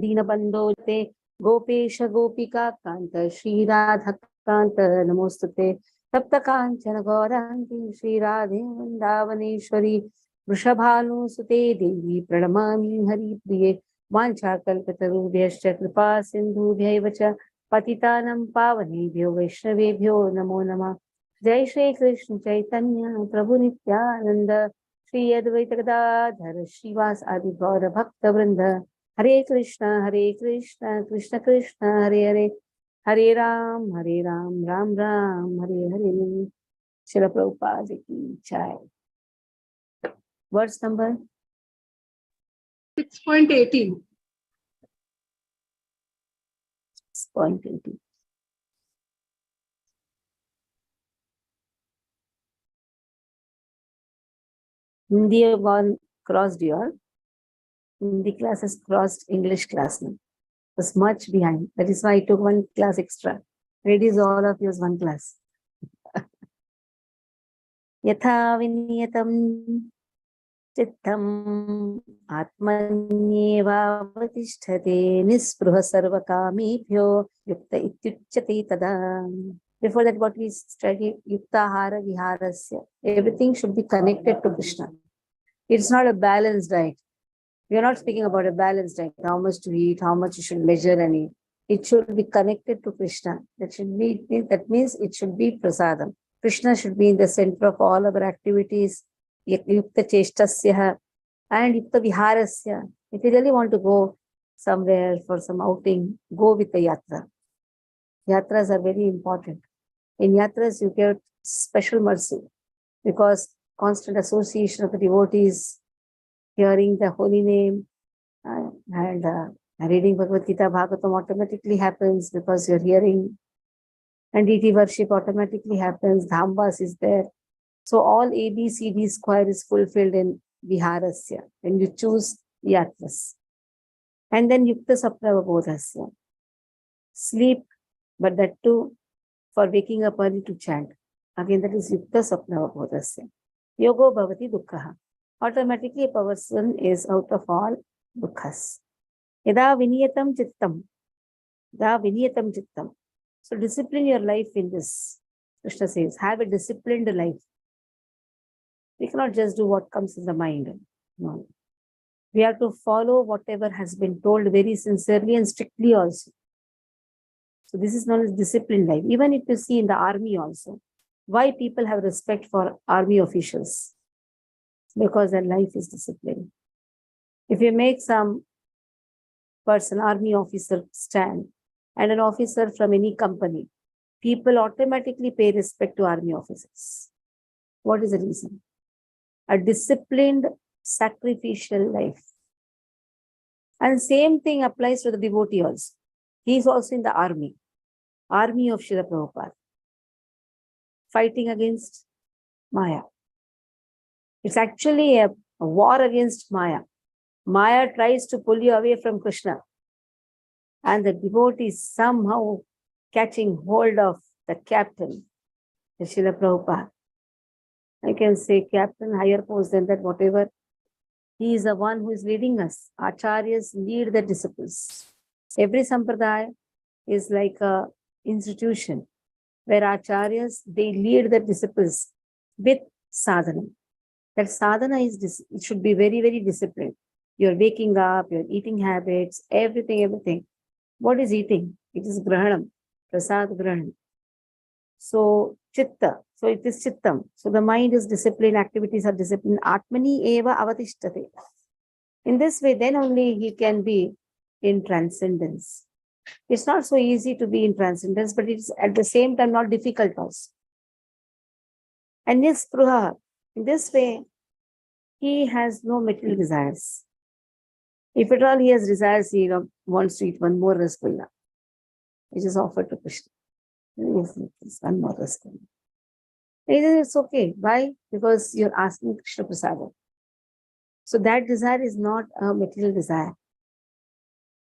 दीनबन्धो ते गोपेश गोपिका कांत श्री राधा कांत नमोस्तुते तप्त कांचन गौरांगी श्री राधे वृंदावनेश्वरी वृषभानुसुते देवी प्रणमामि हरिप्रिये वाञ्छाकल्पतरुभ्यश्च कृपा सिन्धुभ्यैव च पतितानं पावनेभ्यो वैष्णवेभ्यो नमो नमः। जय श्री कृष्ण चैतन्य प्रभु नित्यानंद श्री अद्वैत गदाधर श्रीवास आदि गौर भक्त वृंद। हरे कृष्ण कृष्ण कृष्ण हरे हरे, हरे राम राम राम हरे हरे। श्रील प्रभुपाद की जय। Words number 6.18. 6.18. Hindi have gone crossed your. Hindi class has crossed English class now. Was much behind. That is why I took one class extra. It is all of yours one class. Yatha viniyatam चित्तम आत्मन्येवावतिष्ठते निस्पृह सर्वकामेभ्यो युक्त इत्युच्यते तदा. Before that, what we studied, yuktahara viharasya. Everything should be connected to Krishna. It's not a balanced diet. We are not speaking about a balanced diet, how much to eat, how much you should measure and eat. It should be connected to Krishna. That means it should be prasadam. Krishna should be in the center of all our activities. Yukta cheshtasya and yukta viharasya. If you really want to go somewhere for some outing, go with the yatra. Yatras are very important. In yatras, you get special mercy because constant association of the devotees, hearing the holy name and reading Bhagavad Gita, Bhagavatam automatically happens because you're hearing, and deity worship automatically happens. Dhambas is there. So all A, B, C, D square is fulfilled in Viharasya when you choose yatras. And then Yukta Sapnava Bodhasya. Sleep, but that too for waking up early to chant. Again, that is Yukta Sapnava Bodhasya. Yogo Bhavati Dukkha. Automatically a person is out of all dukkhas. Yada Viniyatam Chittam. Yada Viniyatam Chittam. So discipline your life in this. Krishna says, have a disciplined life. We cannot just do what comes in the mind. No. We have to follow whatever has been told very sincerely and strictly also. So this is known as disciplined life. Even if you see in the army also, why people have respect for army officials? Because their life is disciplined. If you make some person, army officer stand, and an officer from any company, people automatically pay respect to army officers. What is the reason? A disciplined, sacrificial life. And same thing applies to the devotee also. He is also in the army of Srila Prabhupada, fighting against Maya. It's actually a war against Maya. Maya tries to pull you away from Krishna. And the devotee is somehow catching hold of the captain, the Srila Prabhupada. I can say captain, higher post than that, whatever. He is the one who is leading us. Acharyas lead the disciples. Every sampradaya is like a institution where acharyas, they lead the disciples with sadhana. That sadhana is, it should be very, very disciplined. You're waking up, your eating habits, everything. What is eating? It is grahanam, prasad grahanam. So chitta, so it is chittam. So the mind is disciplined, activities are disciplined. Atmani eva avatishtate. In this way, then only he can be in transcendence. It's not so easy to be in transcendence, but it's at the same time not difficult also. And nispruha, in this way, he has no material desires. If at all he has desires, he wants to eat one more rasgulla, which is offered to Krishna. Yes, one more rasgulla. It's okay. Why? Because you're asking Krishna Prasada. So that desire is not a material desire.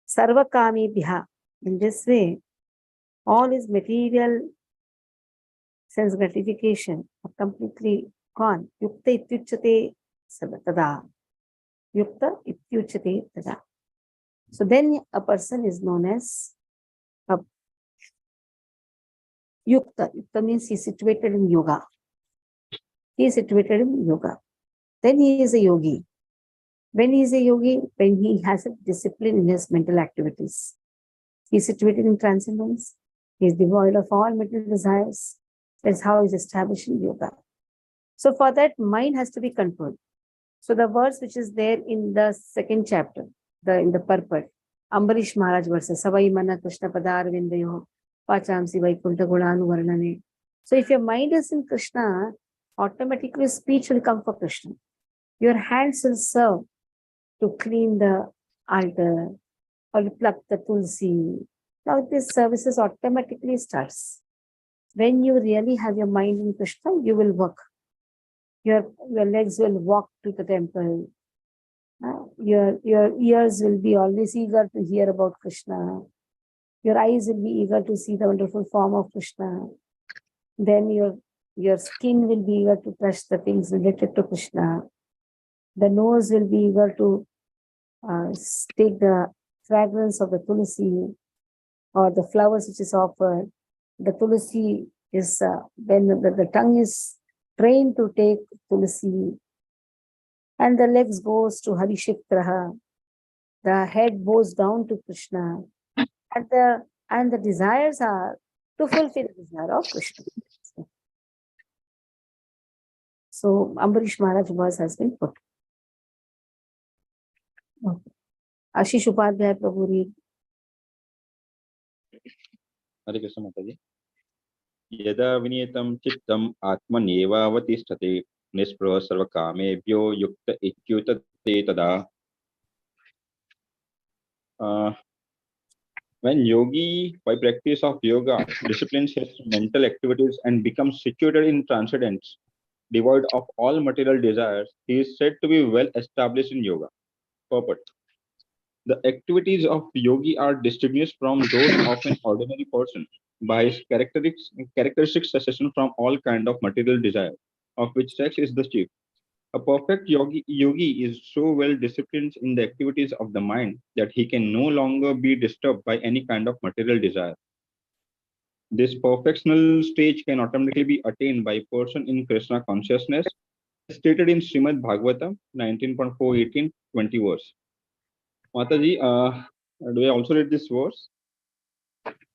Sarvakami biha. In this way, all his material sense gratification are completely gone. Yukta ityuchate tada. Yukta ityuchate tada. So then a person is known as a yukta. Yukta means he is situated in yoga. He is situated in yoga. Then he is a yogi. When he is a yogi, when he has a discipline in his mental activities, he is situated in transcendence. He is devoid of all material desires. That's how he is established in yoga. So for that, mind has to be controlled. So the verse which is there in the second chapter, in the purport, Ambarish Maharaj verses, Savai Mana Krishna Padar Vindayo, Pachamsi Vaikunta Gulanu Varnane. So if your mind is in Krishna, automatically speech will come for Krishna. Your hands will serve to clean the altar or pluck the tulsi. Now this services automatically starts. When you really have your mind in Krishna, you will work. Your legs will walk to the temple. Your ears will be always eager to hear about Krishna. Your eyes will be eager to see the wonderful form of Krishna. Then your skin will be eager to touch the things related to Krishna. The nose will be eager to take the fragrance of the tulsi or the flowers which is offered. The tulsi is, when the tongue is trained to take tulsi, and the legs goes to Harishikraha, the head bows down to Krishna, and the desires are to fulfill the desire of Krishna. So Ambarish Maharaj verse has been put. Ashish Upadhyay Prabhu read. Hare Krishna Mataji. Yada vinetam chittam atmanevavatiष्ठते nispruha sarvakamebhyo yukta ityutate tada. When yogi, by practice of yoga, disciplines his mental activities and becomes situated in transcendence, devoid of all material desires, he is said to be well established in yoga. Purport. The activities of yogi are distinguished from those of an ordinary person by his characteristic cessation from all kind of material desire, of which sex is the chief. A perfect yogi is so well disciplined in the activities of the mind that he can no longer be disturbed by any kind of material desire. This perfectional stage can automatically be attained by a person in Krishna consciousness, as stated in Srimad Bhagavatam 19.4, 20 verse. Mataji, do I also read this verse?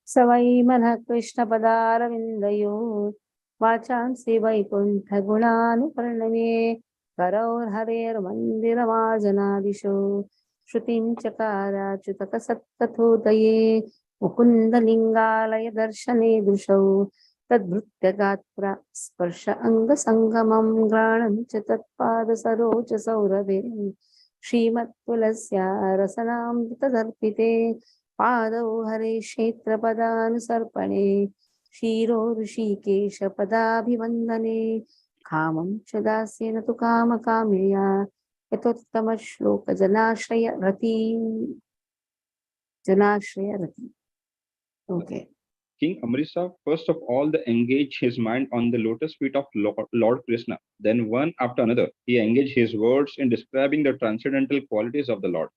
Savai Mana Krishna Padar Vindayo, Vachansi Vaikuntha Gunanu Parname, Karaur Harer Mandiramarjanadisho, Shrutim Chakara Chutaka Sattathodaye, Mukunda Lingalaya Darshane Dushau, Tadbhrutya Gatra Sparsha Anga Sangamam Granam Chatatpada Sarocha Saurave, Srimat Tulasya Rasanam Tadarpite, पादौ हरे क्षेत्रपदानुसर्पणे क्षीरो ऋषिकेशपदाभिवन्दने कामं च दास्येन तु कामकाम्यया यथोत्तमश्लोकजनाश्रयरति. Okay. King Amrisa first of all engaged his mind on the lotus feet of Lord Krishna. Then one after another, he engaged his words in describing the transcendental qualities of the Lord.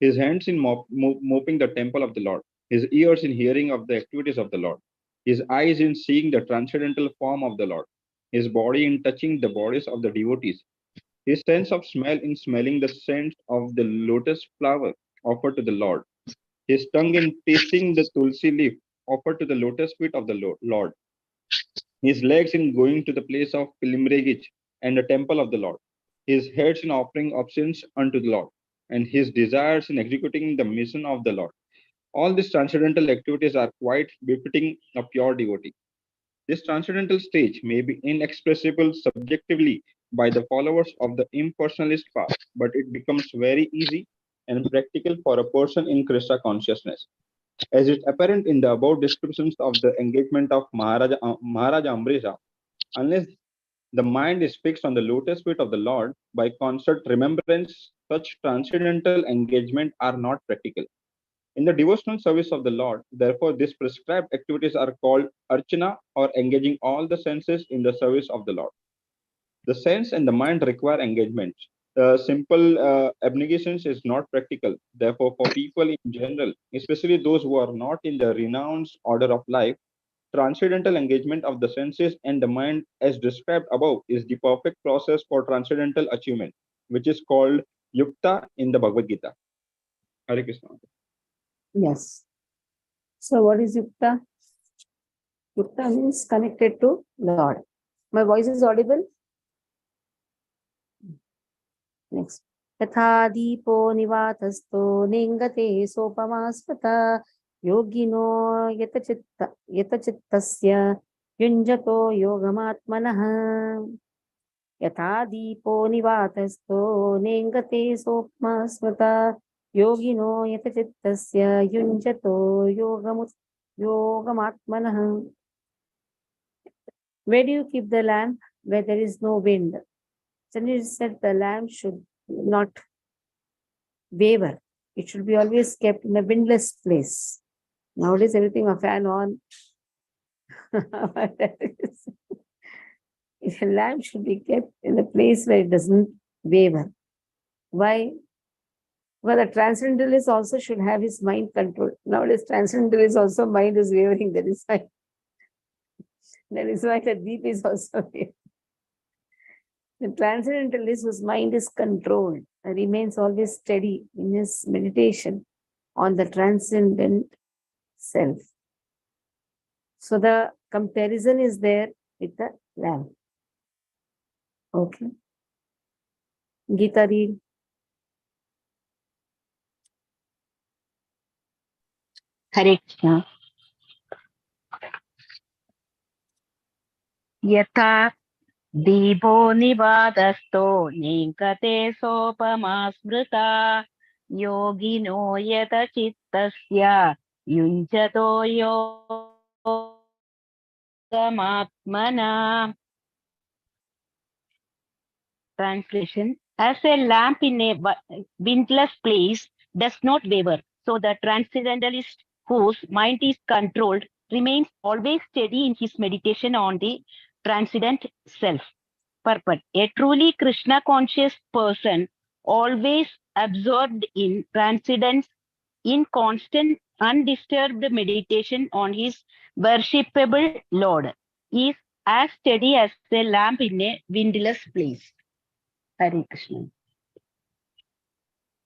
His hands in mopping the temple of the Lord, his ears in hearing of the activities of the Lord, his eyes in seeing the transcendental form of the Lord, his body in touching the bodies of the devotees, his sense of smell in smelling the scent of the lotus flower offered to the Lord, his tongue in tasting the tulsi leaf offered to the lotus feet of the Lord, his legs in going to the place of pilgrimage and the temple of the Lord, his heads in offering obeisance unto the Lord, and his desires in executing the mission of the Lord. All these transcendental activities are quite befitting a pure devotee. This transcendental stage may be inexpressible subjectively by the followers of the impersonalist path, but it becomes very easy and practical for a person in Krishna consciousness. As is apparent in the above descriptions of the engagement of Maharaja Ambrisa, unless the mind is fixed on the lotus feet of the Lord by constant remembrance, such transcendental engagement are not practical. In the devotional service of the Lord, therefore, these prescribed activities are called archana or engaging all the senses in the service of the Lord. The sense and the mind require engagement. Simple abnegations is not practical. Therefore, for people in general, especially those who are not in the renounced order of life, transcendental engagement of the senses and the mind, as described above, is the perfect process for transcendental achievement, which is called yukta in the Bhagavad Gita. Hare Krishna. Yes. So what is yukta? Yukta means connected to Lord. My voice is audible? Next. यथा दीपो निवातस्थो नेङ्गते सोपमा स्मृता योगिनो यतचित्तस्य युञ्जतो योगमात्मनः यथा दीपो निवातस्थो नेङ्गते सोपमा स्मृता योगिनो यतचित्तस्य युञ्जतो योगमात्मनः. Where do you keep the lamp? Where there is no wind. Sanjay said the lamp should not waver. It should be always kept in a windless place. Nowadays, everything a fan on. A lamp should be kept in a place where it doesn't waver. Why? Well, the transcendentalist also should have his mind controlled. Nowadays, transcendentalist also mind is wavering. That is why the deep is also wavering. The transcendentalist whose mind is controlled remains always steady in his meditation on the transcendent self. So the comparison is there with the lamp. Okay. Gita read. Hare Krishna. Yatha दीपो निवातस्थो नेङ्गते सोपमा स्मृता योगिनो यतचित्तस्य युञ्जतो योगमात्मना. Translation: as a lamp in a windless place does not waver, so the transcendentalist whose mind is controlled remains always steady in his meditation on the transcendent self. Purport: a truly Krishna conscious person, always absorbed in transcendence, in constant undisturbed meditation on his worshipable Lord, is as steady as a lamp in a windless place. Hare Krishna.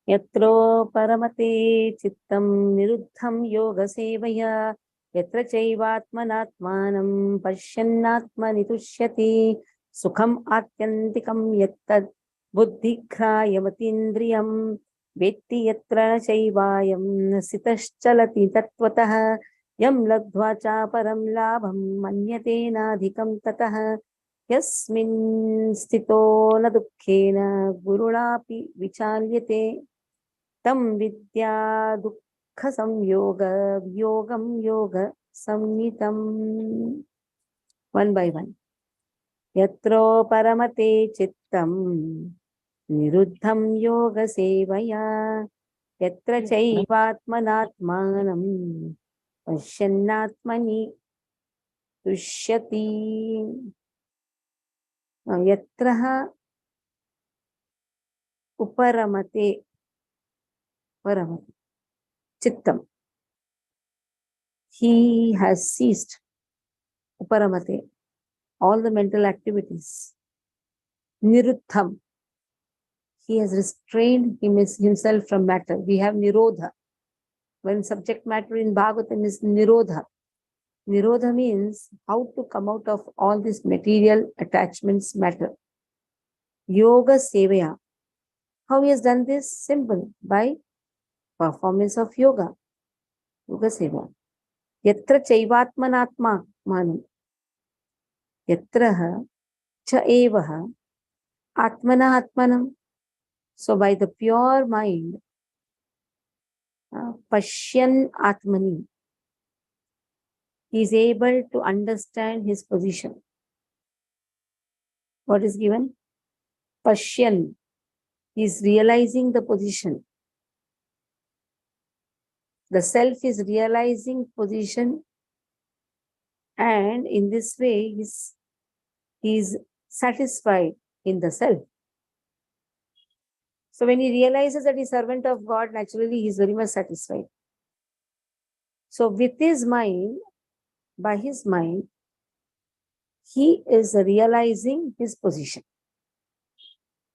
यत्रो परमते चित्तं निरुद्धं योगसेवया यत्र चैवात्मनात्मानं पश्यन्नात्मनि तुष्यति सुखम् आत्यन्तिकं यत्तद् बुद्धिघ्रायमतीन्द्रियं वेत्ति यत्र न चैवायं स्थितश्चलति तत्त्वतः यं लब्ध्वा चापरं लाभं मन्यते नाधिकं ततः यस्मिन् स्थितो न दुःखेन गुरुणापि विचाल्यते तं विद्या दुःख संयोग योगं योग संहितम्. One by one. यत्रो परमते चित्तं निरुद्धं योग सेवया यत्र चैवात्मनात्मानं पश्यन्नात्मनि तुष्यति. यत्र उपरमते paramate chittam, he has ceased uparamate all the mental activities. Niruddham, he has restrained himself from matter. We have nirodha. When subject matter in Bhagavatam is nirodha. Nirodha means how to come out of all these material attachments matter. Yoga sevaya. How he has done this? Simple. By performance of yoga. Yoga seva. Yatra chaivatmanatma manam. Yatraha cha evaha atmana atmanam. So by the pure mind, Pashyan Atmani, he is able to understand his position. What is given? Pashyan, he is realizing the position. The self is realizing position, and in this way he is satisfied in the self. So when he realizes that he's servant of God, naturally he is very much satisfied. So with his mind, by his mind, he is realizing his position.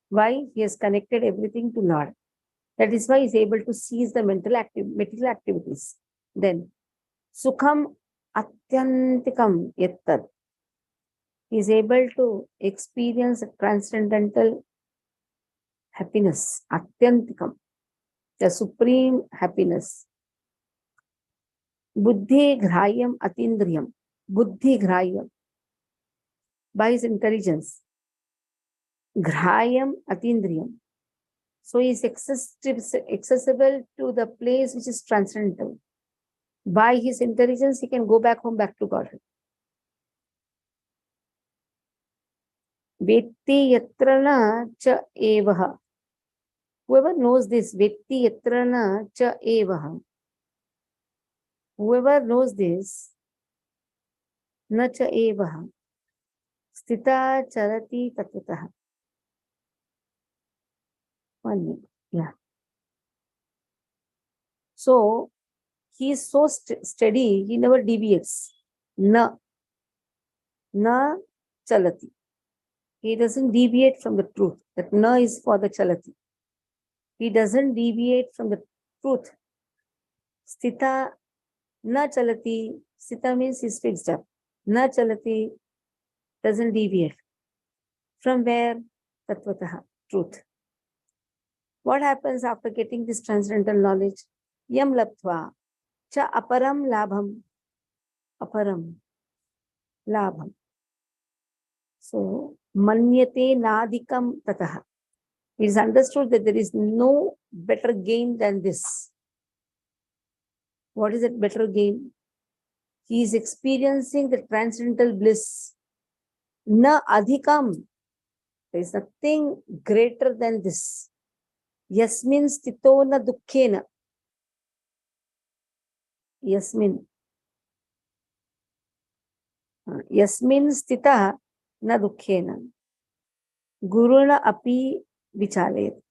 Why? He has connected everything to Lord. That is why he is able to seize the material activities. Then, Sukham Atyantikam Yattad. He is able to experience transcendental happiness, Atyantikam, the supreme happiness. Buddhi Grayam Atindriyam. Buddhi Grayam. By his intelligence. Grayam Atindriyam. So he is accessible to the place which is transcendental. By his intelligence, he can go back home, back to Godhead. Vetti yatrana cha evaha. Whoever knows this, Vetti yatrana cha evaha. Whoever knows this, na cha evaha. Sthita charati tatvataha. 1 minute. Yeah. So, he is so steady, he never deviates. Na chalati. He doesn't deviate from the truth. That na is for the chalati. He doesn't deviate from the truth. Sthita na chalati. Sthita means he's fixed up. Na chalati doesn't deviate. From where? Tattvataha, truth. What happens after getting this transcendental knowledge? Yam labdhva cha aparam labham. Aparam labham. So, manyate nadikam tataha. It is understood that there is no better gain than this. What is that better gain? He is experiencing the transcendental bliss. Na adhikam. There is nothing greater than this. Yasmin stito na dukkhena. Yasmin. Yasmin stita na dukkhena. Guruna api vichalayat.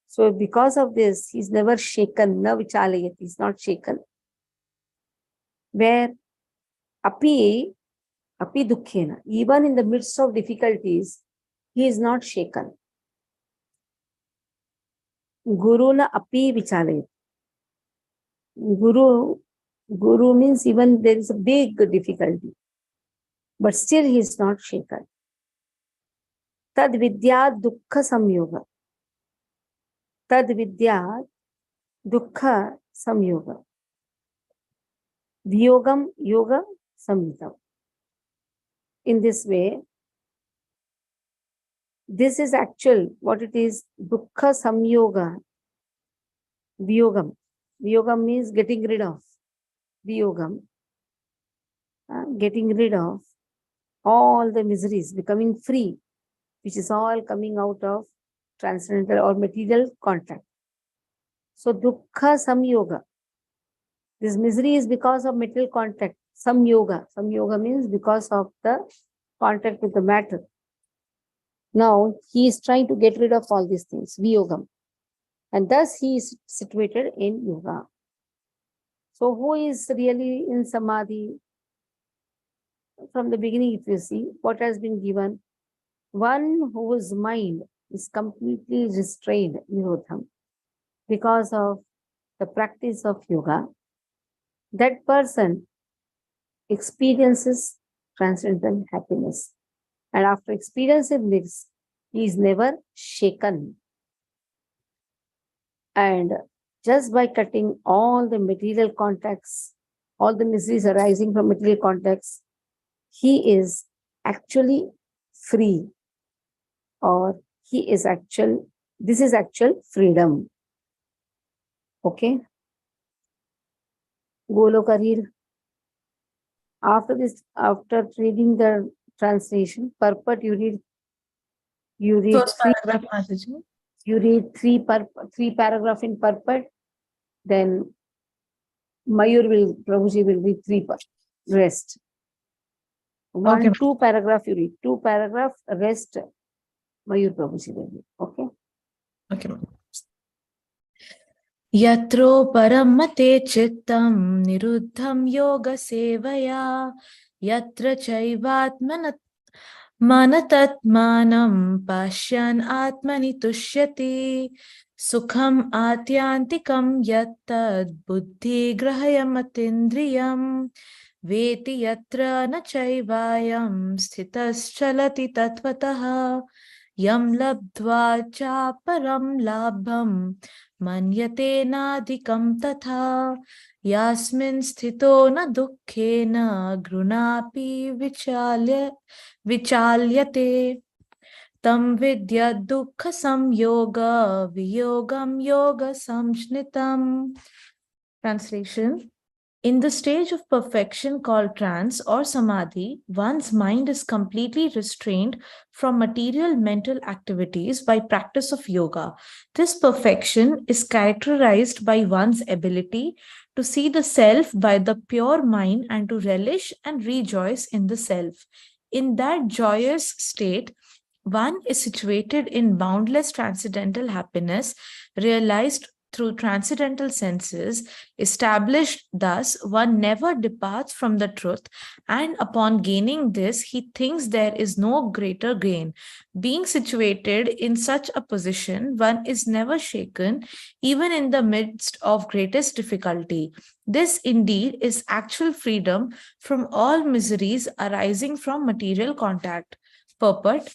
So because of this, he is never shaken. Na vichalayat. He is not shaken. Where api dukkhena. Even in the midst of difficulties, he is not shaken. Guruna api vichalayat. Guru means even there is a big difficulty, but still he is not shaken. Tad vidya dukkha samyoga. Tad vidya dukkha samyoga. Vyogam yoga samhitam. In this way, this is actual, what it is, dukkha samyoga. Vyogam. Vyogam means getting rid of. Vyogam. Getting rid of all the miseries, becoming free, which is all coming out of transcendental or material contact. So, dukkha samyoga. This misery is because of material contact. Samyoga. Samyoga means because of the contact with the matter. Now, he is trying to get rid of all these things, Vyogam. And thus, he is situated in yoga. So, who is really in samadhi? From the beginning, if you see, what has been given? One whose mind is completely restrained, nirodham, because of the practice of yoga, that person experiences transcendental happiness. And after experiencing this, he is never shaken. And just by cutting all the material contacts, all the miseries arising from material contacts, he is actually free, or this is actual freedom. Okay? Goloka read. After this, after reading the translation, purport you read First paragraph, Mataji. You read three paragraph in purport, then Prabhuji will read three rest. Okay. 2 paragraph you read, 2 paragraph, rest Mayur Prabhuji will read. Okay? Okay. Yatro paramate chittam niruddham yoga sevaya yatra chaivatmanat manatatmanam pashyan atmani tushyati sukham atyantikam yattad buddhi grahayamatindriyam veti yatra na chaivayam sthitas chalati tatvatah yam labdva cha param labham manyate nadikam tatha yasmin sthito na dukkhena grunapi vichalyate tam vidya dukkha samyoga viyogam yoga samshnitam. Translation. In the stage of perfection called trance or samadhi, one's mind is completely restrained from material mental activities by practice of yoga. This perfection is characterized by one's ability to see the self by the pure mind and to relish and rejoice in the self. In that joyous state, one is situated in boundless transcendental happiness, realized through transcendental senses. Established thus, one never departs from the truth, and upon gaining this, he thinks there is no greater gain. Being situated in such a position, one is never shaken, even in the midst of greatest difficulty. This indeed is actual freedom from all miseries arising from material contact. Purport.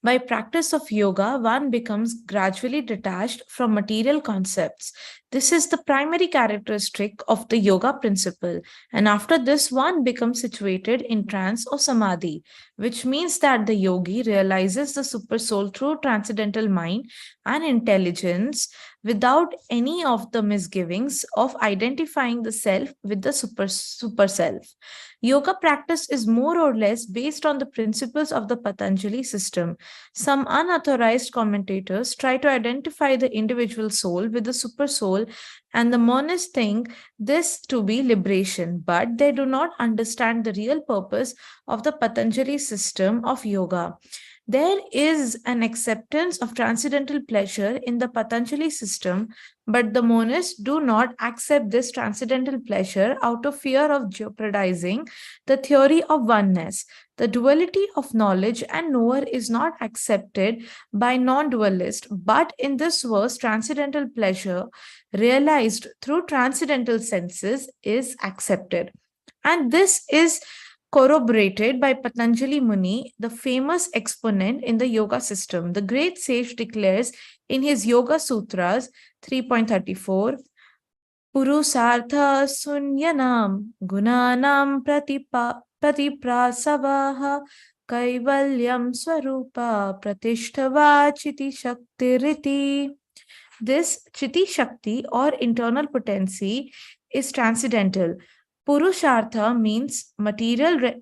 By practice of yoga, one becomes gradually detached from material concepts. This is the primary characteristic of the yoga principle. And after this, one becomes situated in trance or samadhi, which means that the yogi realizes the supersoul through transcendental mind and intelligence without any of the misgivings of identifying the self with the super self. Yoga practice is more or less based on the principles of the Patanjali system. Some unauthorized commentators try to identify the individual soul with the super soul, and the monists think this to be liberation, but they do not understand the real purpose of the Patanjali system of yoga. There is an acceptance of transcendental pleasure in the Patanjali system, but the monists do not accept this transcendental pleasure out of fear of jeopardizing the theory of oneness. The duality of knowledge and knower is not accepted by non-dualists, but in this verse, transcendental pleasure realized through transcendental senses is accepted. And this is corroborated by Patanjali Muni, the famous exponent in the yoga system. The great sage declares in his Yoga Sutras 3.34, Purusartha sunyanam gunanam pratiprasavaha kaivalyam swarupa pratishtava chiti shaktiriti. This chiti shakti or internal potency is transcendental. Purushartha means material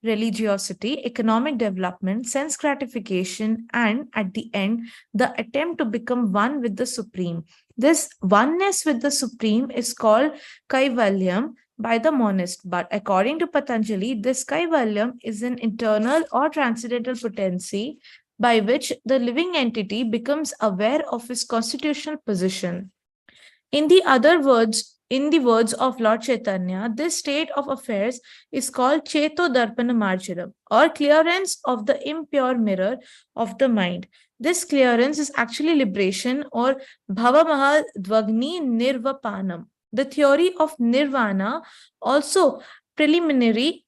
religiosity, economic development, sense gratification, and at the end, the attempt to become one with the Supreme. This oneness with the Supreme is called Kaivalyam by the monist, but according to Patanjali, this Kaivalyam is an internal or transcendental potency by which the living entity becomes aware of his constitutional position. In the words of Lord Chaitanya, this state of affairs is called Cheto Darpana Marjanam, or clearance of the impure mirror of the mind. This clearance is actually liberation, or Bhavamaha Dvagni Nirvapanam. The theory of nirvana also preliminary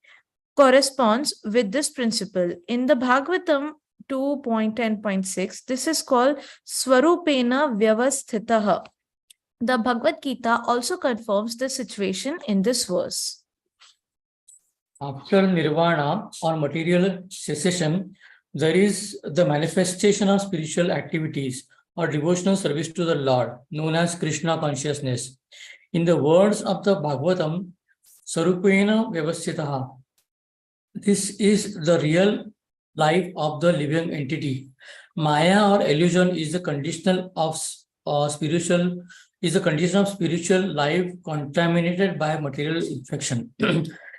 corresponds with this principle. In the Bhagavatam 2.10.6, this is called Swarupena Vyavasthitaha. The Bhagavad Gita also confirms the situation in this verse. After nirvana or material cessation, there is the manifestation of spiritual activities or devotional service to the Lord, known as Krishna consciousness. In the words of the Bhagavatam, Sarupena Vyavasthitaha, this is the real life of the living entity. Maya or illusion is the condition of spiritual life contaminated by material infection.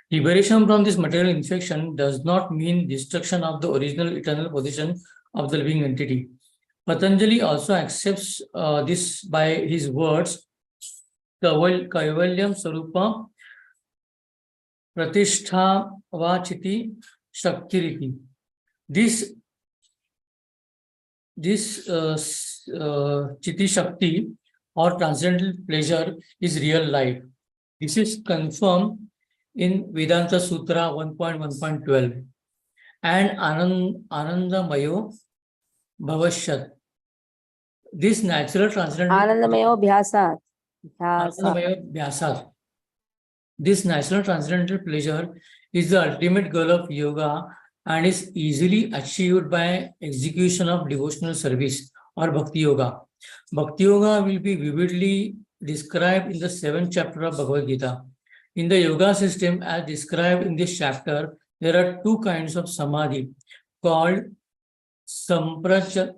Liberation from this material infection does not mean destruction of the original eternal position of the living entity. Patanjali also accepts this by his words, Kaivalyam Sarupa Pratishtha Vachiti Shaktiriti. This Chiti Shakti or transcendental pleasure is real life. This is confirmed in Vedanta Sutra 1.1.12 and Anandamayo Bhavashyat. This natural transcendental Anandamayo Bhyasat. Anandamayo Bhyasat. This natural transcendental pleasure is the ultimate goal of yoga and is easily achieved by execution of devotional service or Bhakti Yoga. Bhakti Yoga will be vividly described in the 7th chapter of Bhagavad Gita. In the yoga system as described in this chapter, there are two kinds of samadhi called Samprajanata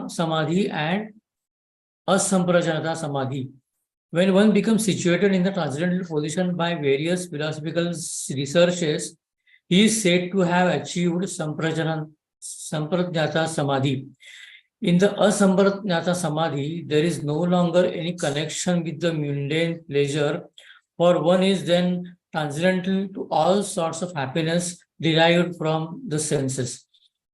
Samadhi and Asamprajanata Samadhi. When one becomes situated in the transcendental position by various philosophical researches, he is said to have achieved Samprajnata Samadhi. In the Asamprajnata Samadhi, there is no longer any connection with the mundane pleasure, for one is then transcendental to all sorts of happiness derived from the senses.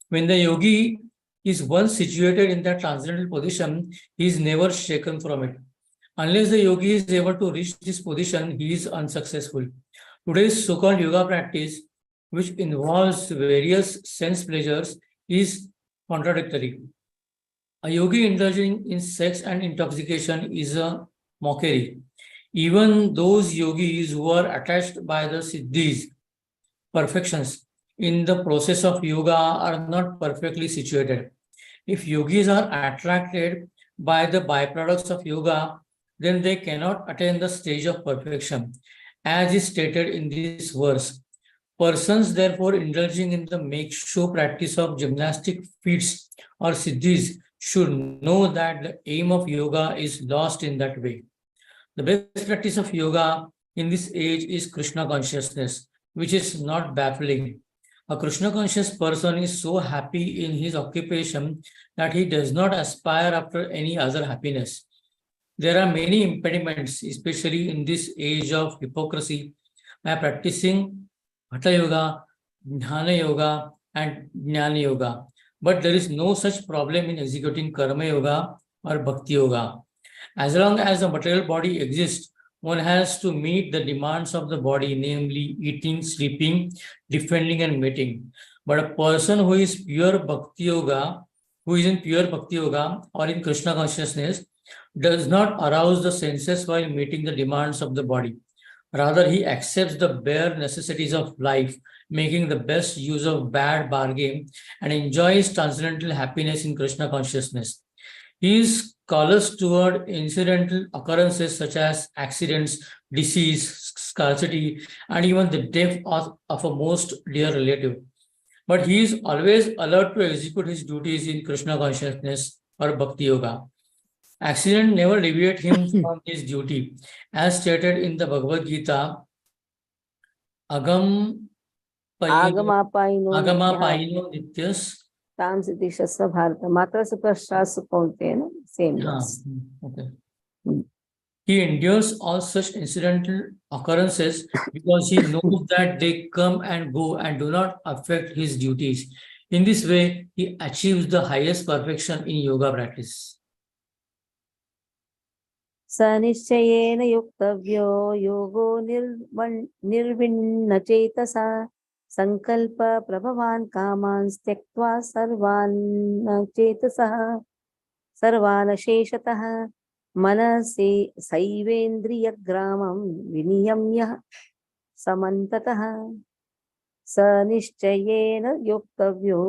When the yogi is once situated in that transcendental position, he is never shaken from it. Unless the yogi is able to reach this position, he is unsuccessful. Today's so-called yoga practice, which involves various sense pleasures, is contradictory. A yogi indulging in sex and intoxication is a mockery. Even those yogis who are attached by the siddhis, perfections, in the process of yoga are not perfectly situated. If yogis are attracted by the byproducts of yoga, then they cannot attain the stage of perfection, as is stated in this verse. Persons, therefore, indulging in the make-show practice of gymnastic feats or siddhis should know that the aim of yoga is lost in that way. The best practice of yoga in this age is Krishna consciousness, which is not baffling. A Krishna conscious person is so happy in his occupation that he does not aspire after any other happiness. There are many impediments, especially in this age of hypocrisy, by practicing Hatha Yoga, Dhyana Yoga, and Jnana Yoga. But there is no such problem in executing Karma Yoga or Bhakti Yoga. As long as the material body exists, one has to meet the demands of the body, namely eating, sleeping, defending, and mating. But a person who is pure Bhakti Yoga, who is in pure Bhakti Yoga or in Krishna consciousness, does not arouse the senses while meeting the demands of the body. Rather, he accepts the bare necessities of life, making the best use of bad bargain, and enjoys transcendental happiness in Krishna consciousness. He is callous toward incidental occurrences such as accidents, disease, scarcity, and even the death of a most dear relative. But he is always alert to execute his duties in Krishna consciousness or Bhakti Yoga. Accident never deviate him from his duty. As stated in the Bhagavad Gita, Agam Payino Nityas. Tam Siddhishasva Bharata. Matra Suprashasva Kauntena. Same verse. Okay. He endures all such incidental occurrences because he knows that they come and go and do not affect his duties. In this way, he achieves the highest perfection in yoga practice. Sanischayena yuktavyo yogo nirvinna chetasa sankalpa prabhavan kaman tyaktva sarvan chetasah sarvan sheshatah manasi saivendriya gramam viniyamya samantatah sanischayena yuktavyo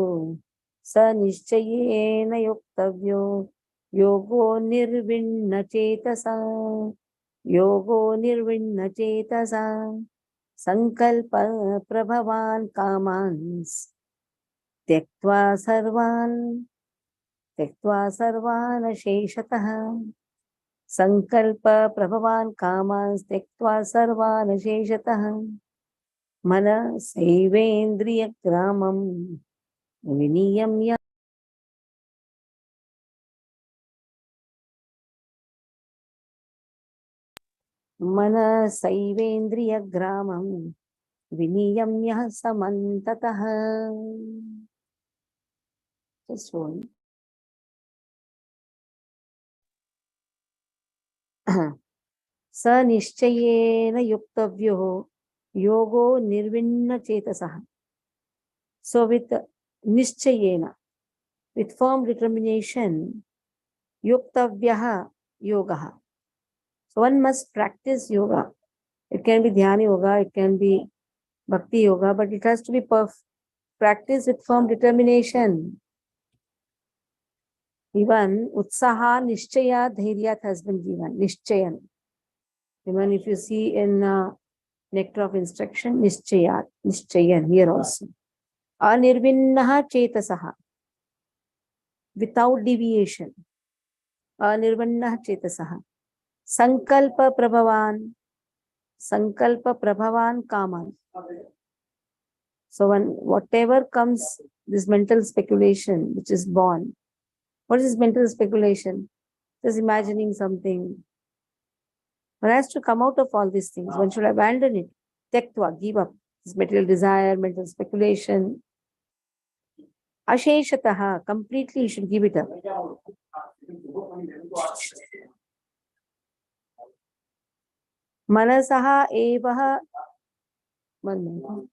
yogo nirvinna chetasa sankalpa prabhavan kamans tyaktva sarvan sheshatah sankalpa prabhavan kamans tyaktva sarvan sheshatah mana saivendriya gramam viniyamya मनसैवेन्द्रियग्रामं विनियम्य समन्ततः. Just one. स निश्चयेन युक्तव्यो योगो निर्विण्ण चेतसः. So with nischayena, with firm determination, yuktavyaha yogaha. So one must practice yoga. It can be dhyana yoga, it can be bhakti yoga, but it has to be practiced with firm determination. Even utsaha nischaya dhairyat has been given. Nischyayan. Even if you see in nectar of instruction, nischayat, nischyayan here also. Anirvinnaha chetasaha. Without deviation. Anirvinnaha chetasaha. Sankalpa prabhavan. Sankalpa prabhavan kaman. So when whatever comes, this mental speculation which is born. What is mental speculation? Just imagining something. One has to come out of all these things. One should abandon it. Tektva, give up. This material desire, mental speculation. Asheshataha, completely you should give it up. Manasaha evaha. One minute.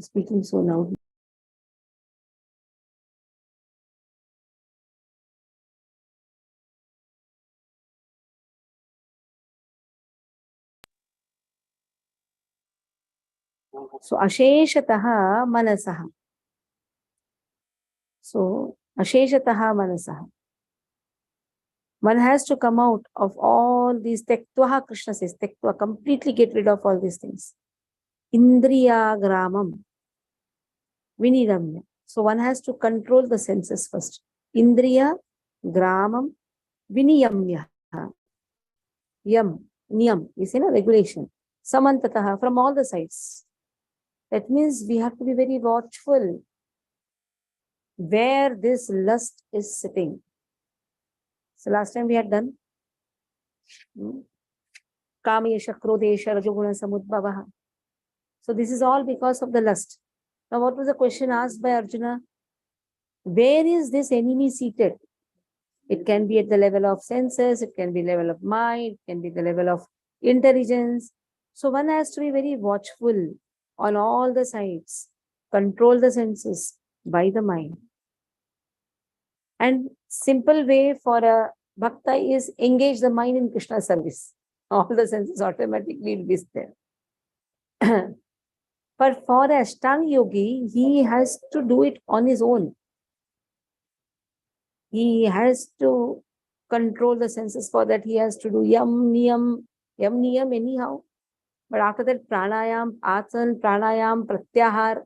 Speaking so loud. So asheshataha manasaha. So asheshataha manasaha. One has to come out of all these tektvaha. Krishna says tektva, completely get rid of all these things. Indriya gramam vinidamya. So one has to control the senses first. Indriya gramam viniyamya. Yam, niyam is in a regulation. Samantataha, from all the sides. That means we have to be very watchful where this lust is sitting. So last time we had done Kamesha, Krodesha, Rajoguna, Samudbhavaha. So this is all because of the lust. Now what was the question asked by Arjuna? Where is this enemy seated? It can be at the level of senses, it can be level of mind, it can be the level of intelligence. So one has to be very watchful on all the sides, control the senses by the mind. And simple way for a bhakta is engage the mind in Krishna service. All the senses automatically will be there. But for a Ashtanga yogi, he has to do it on his own. He has to control the senses. For that, he has to do yam, niyam anyhow. But after that, pranayam, asan, pranayam, pratyahar,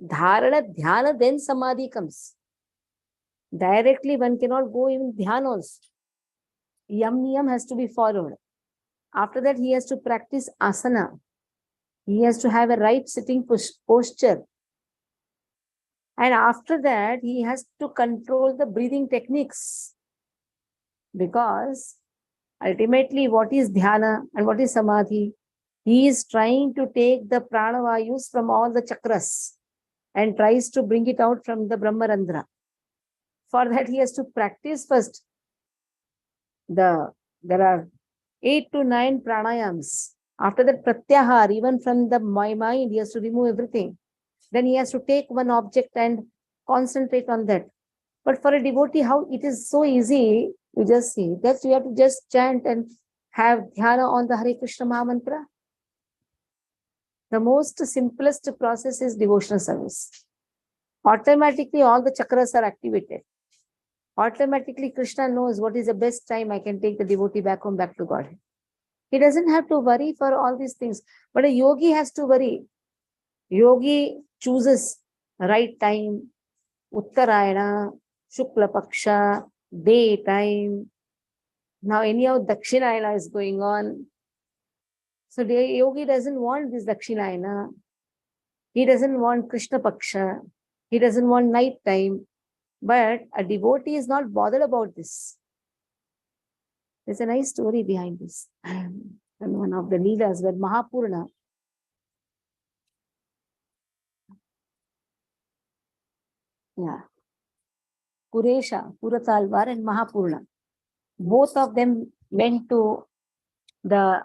dharana, dhyana, then samadhi comes. Directly, one cannot go even dhyana also. Yam, niyam has to be followed. After that, he has to practice asana. He has to have a right sitting posture. And after that, he has to control the breathing techniques. Because ultimately, what is dhyana and what is samadhi? He is trying to take the pranavayus from all the chakras and tries to bring it out from the Brahmarandhra. For that, he has to practice first. There are 8 to 9 pranayams. After that, pratyahar, even from the mind, he has to remove everything. Then he has to take one object and concentrate on that. But for a devotee, how it is so easy, you just see that you have to just chant and have dhyana on the Hare Krishna Maha Mantra. The most simplest process is devotional service. Automatically, all the chakras are activated. Automatically, Krishna knows what is the best time I can take the devotee back home, back to God. He doesn't have to worry for all these things. But a yogi has to worry. Yogi chooses right time, Uttarayana, Shukla Paksha, daytime. Now anyhow Dakshinayana is going on. So the yogi doesn't want this Dakshinayana. He doesn't want Krishna Paksha. He doesn't want night time. But a devotee is not bothered about this. There's a nice story behind this. And one of the leaders were Mahapurna. Yeah. Kuresha, Puratalvar and Mahapurna. Both of them went to the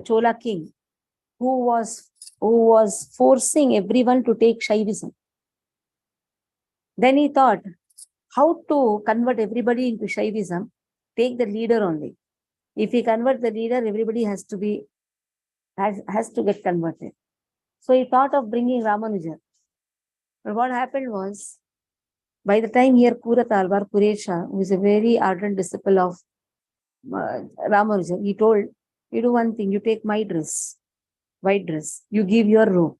Chola king who was forcing everyone to take Shaivism. Then he thought how to convert everybody into Shaivism. Take the leader only. If he convert the leader, everybody has to get converted. So he thought of bringing Ramanuja. But what happened was, by the time here Puratalvar, Kuresha, who is a very ardent disciple of Ramanuja, he told, you do one thing, you take my dress, white dress, you give your robe.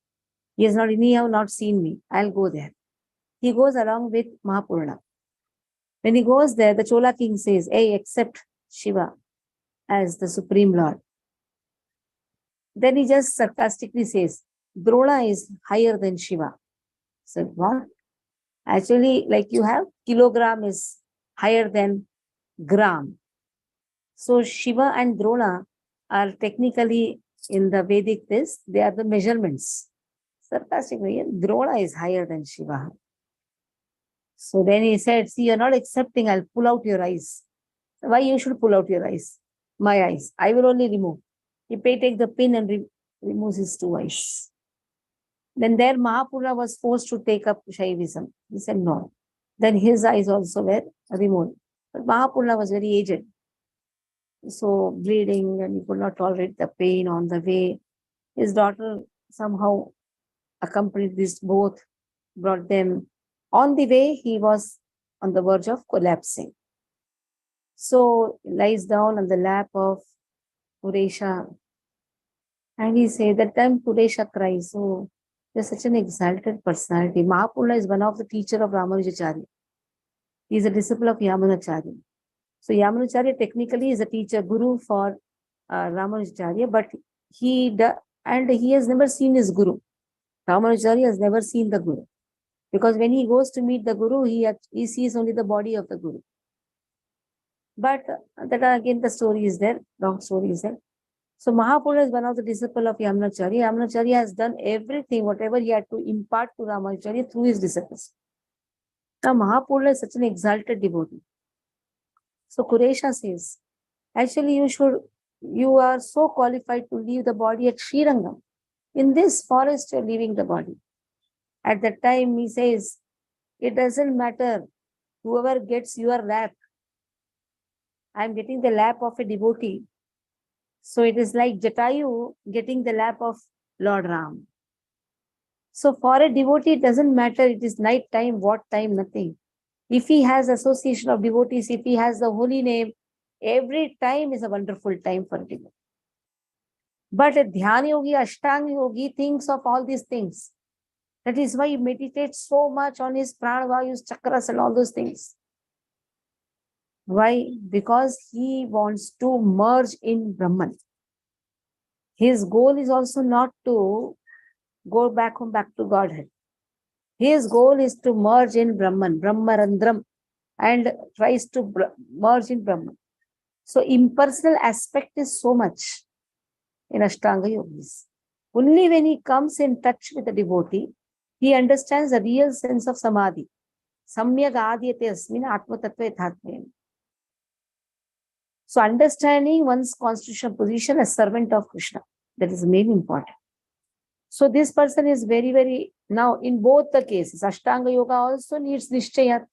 He has not anyhow not seen me. I'll go there. He goes along with Mahapurna. When he goes there, the Chola king says, hey, accept Shiva as the Supreme Lord. Then he just sarcastically says, Drona is higher than Shiva. So what? Actually, like you have, kilogram is higher than gram. So Shiva and Drona are technically in the Vedic this, they are the measurements. Sarcastically, Drona is higher than Shiva. So then he said, see, you're not accepting, I'll pull out your eyes. Why you should pull out your eyes? My eyes. I will only remove. He take the pin and removes his two eyes. Then there Mahapurna was forced to take up Shaivism. He said no. Then his eyes also were removed. But Mahapurna was very aged. So bleeding, and he could not tolerate the pain on the way. His daughter somehow accompanied this both, brought them. On the way, he was on the verge of collapsing. So he lies down on the lap of Puresha. And he said, that time Puresha cries. So there's such an exalted personality. Mahapurna is one of the teacher of Ramanujacharya. He is a disciple of Yamunacharya. So Yamunacharya technically is a teacher, guru for Ramanujacharya, but he has never seen his guru. Ramanujacharya has never seen the guru. Because when he goes to meet the guru, he sees only the body of the guru. But that again, the story is there, long story is there. So Mahapurna is one of the disciples of Yamunacharya. Yamunacharya has done everything, whatever he had to impart to Ramanujacharya through his disciples. Now Mahapurna is such an exalted devotee. So Kuresha says, actually you are so qualified to leave the body at Srirangam. In this forest, you're leaving the body. At that time, he says, it doesn't matter whoever gets your lap. I'm getting the lap of a devotee. So it is like Jatayu getting the lap of Lord Ram. So for a devotee, it doesn't matter. It is night time, what time, nothing. If he has association of devotees, if he has the holy name, every time is a wonderful time for a devotee. But a Dhyana Yogi, Ashtanga Yogi thinks of all these things. That is why he meditates so much on his pranavayus, chakras and all those things. Why? Because he wants to merge in Brahman. His goal is also not to go back to Godhead. His goal is to merge in Brahman, Brahmarandram, and tries to merge in Brahman. So impersonal aspect is so much in Ashtanga Yogis. Only when he comes in touch with the devotee, he understands the real sense of Samadhi. Samyak adhyate asmin atma tattva yathatmena. So understanding one's constitutional position as servant of Krishna, that is main important. So this person is very, very, now in both the cases, Ashtanga Yoga also needs Nishchaya.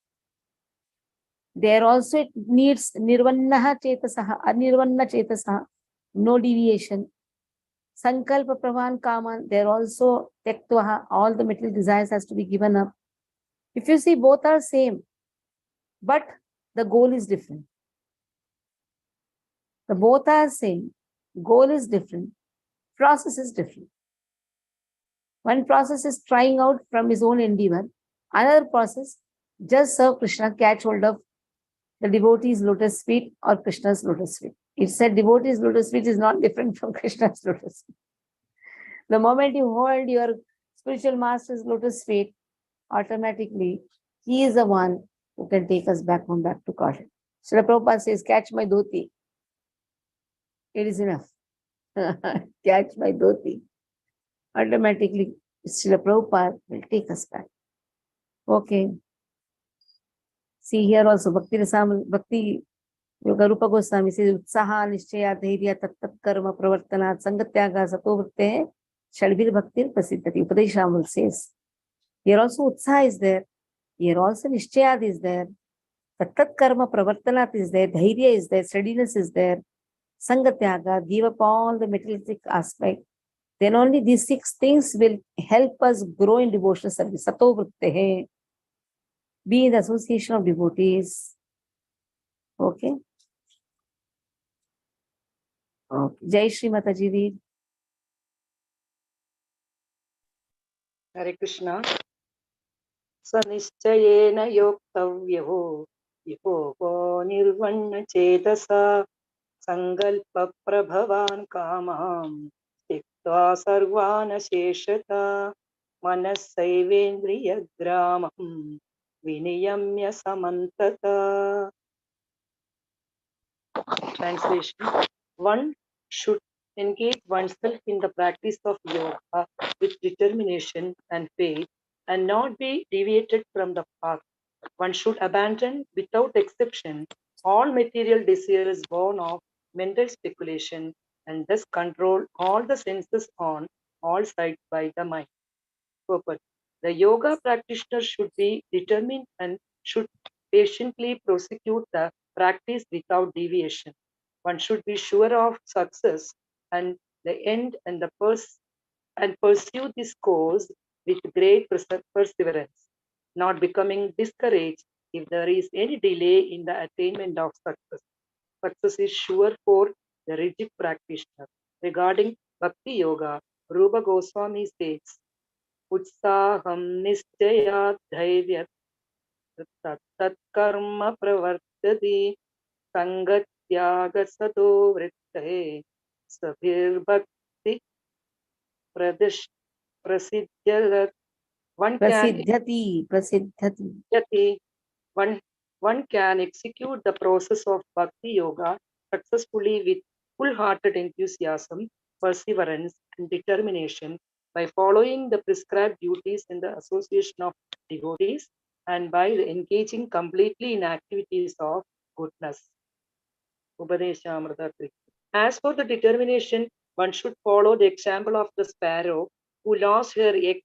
There also it needs Nirvannaha Chetasaha, Anirvanna Chetasaha, no deviation. Sankalpa Pravan Kaman, there also Tektvaha, all the material desires has to be given up. If you see, both are same, but the goal is different. The both are same, goal is different, process is different. One process is trying out from his own endeavor. Another process, just serve Krishna, catch hold of the devotee's lotus feet or Krishna's lotus feet. It said devotee's lotus feet is not different from Krishna's lotus feet. The moment you hold your spiritual master's lotus feet, automatically he is the one who can take us back home, back to Godhead. Srila Prabhupada says, catch my dhoti. It is enough. Catch my dhoti. Automatically, Srila Prabhupada will take us back. Okay. See here also, Bhakti Yoga Rupa Goswami says, Utsaha, Nishchaya, Dhairya, Tat Karma, Pravartana, Sangatyaga, Satovritte, Shadvir Bhaktir Prasiddhati. Upadeshamul says, here also Utsaha is there. Here also Nishchayad is there. Tat Karma, Pravartanat is there. Dhairya is there. Steadiness is there. Sangatyaga, give up all the materialistic aspect. Then only these 6 things will help us grow in devotional service. Satovritte, be in the association of devotees. Okay. Okay. Jai Shri Mataji read. Hare Krishna. Sanishchayena yoktavyo yogo nirvanna chetasa sangalpa prabhavan kamam tiktva sarvana sheshata manassaivendriya gramam viniyamya samantata. Translation. One should engage oneself in the practice of yoga with determination and faith and not be deviated from the path. One should abandon without exception all material desires born of mental speculation and thus control all the senses on all sides by the mind. Purpose. The yoga practitioner should be determined and should patiently prosecute the practice without deviation. One should be sure of success and the end and pursue this course with great perseverance, not becoming discouraged if there is any delay in the attainment of success. Success is sure for the rigid practitioner. Regarding Bhakti Yoga, Rupa Goswami says, Utsaham Nischayat Dhairyat Tatkarma Pravartati Sangatyaga Sato Vrittahe Sabir Bhakti Prasidhyarat. One can Prasiddhati. one can execute the process of Bhakti Yoga successfully with full-hearted enthusiasm, perseverance, and determination by following the prescribed duties in the association of devotees and by engaging completely in activities of goodness. Upadeshamrita 3. As for the determination, one should follow the example of the sparrow who lost her eggs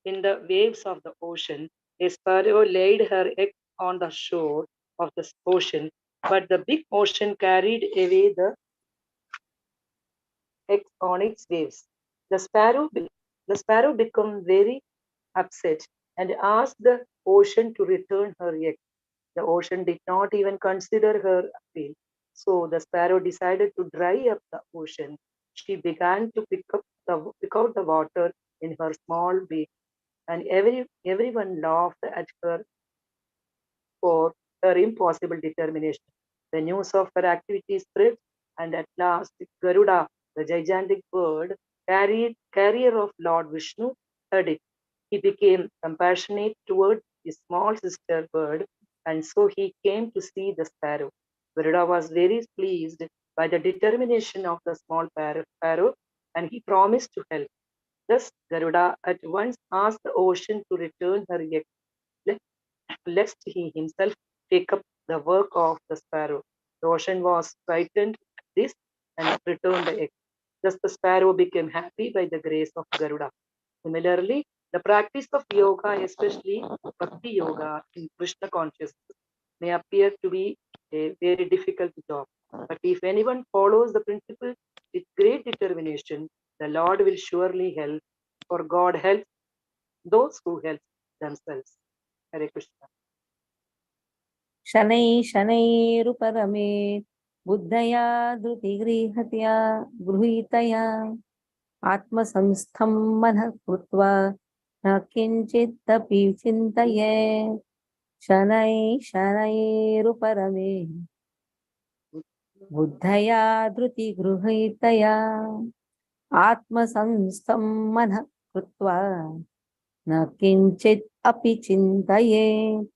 in the waves of the ocean. A sparrow laid her egg on the shore of the ocean, but the big ocean carried away the eggs on its waves. The sparrow became very upset and asked the ocean to return her egg. The ocean did not even consider her appeal. So the sparrow decided to dry up the ocean. She began to pick out the water in her small beak, and everyone laughed at her for her impossible determination. The news of her activity spread, and at last Garuda, the gigantic bird, carrier of Lord Vishnu, heard it. He became compassionate toward his small sister bird, and so he came to see the sparrow. Garuda was very pleased by the determination of the small sparrow, and he promised to help. Thus, Garuda at once asked the ocean to return her egg, lest he himself take up the work of the sparrow. The ocean was frightened at this and returned the egg. Thus, the sparrow became happy by the grace of Garuda. Similarly, the practice of yoga, especially Bhakti Yoga in Krishna consciousness, may appear to be a very difficult job. But if anyone follows the principle with great determination, the Lord will surely help, for God helps those who help themselves. Hare Krishna. शनैरुपरमे बुद्धया धृतिगृहतया गृहीतया आत्मसंस्थं मनः कृत्वा न किञ्चिदपि चिन्तये शनैरुपरमे बुद्धया धृतिगृहीतया आत्मसंस्थं मनः कृत्वा na kinchit api chintaye.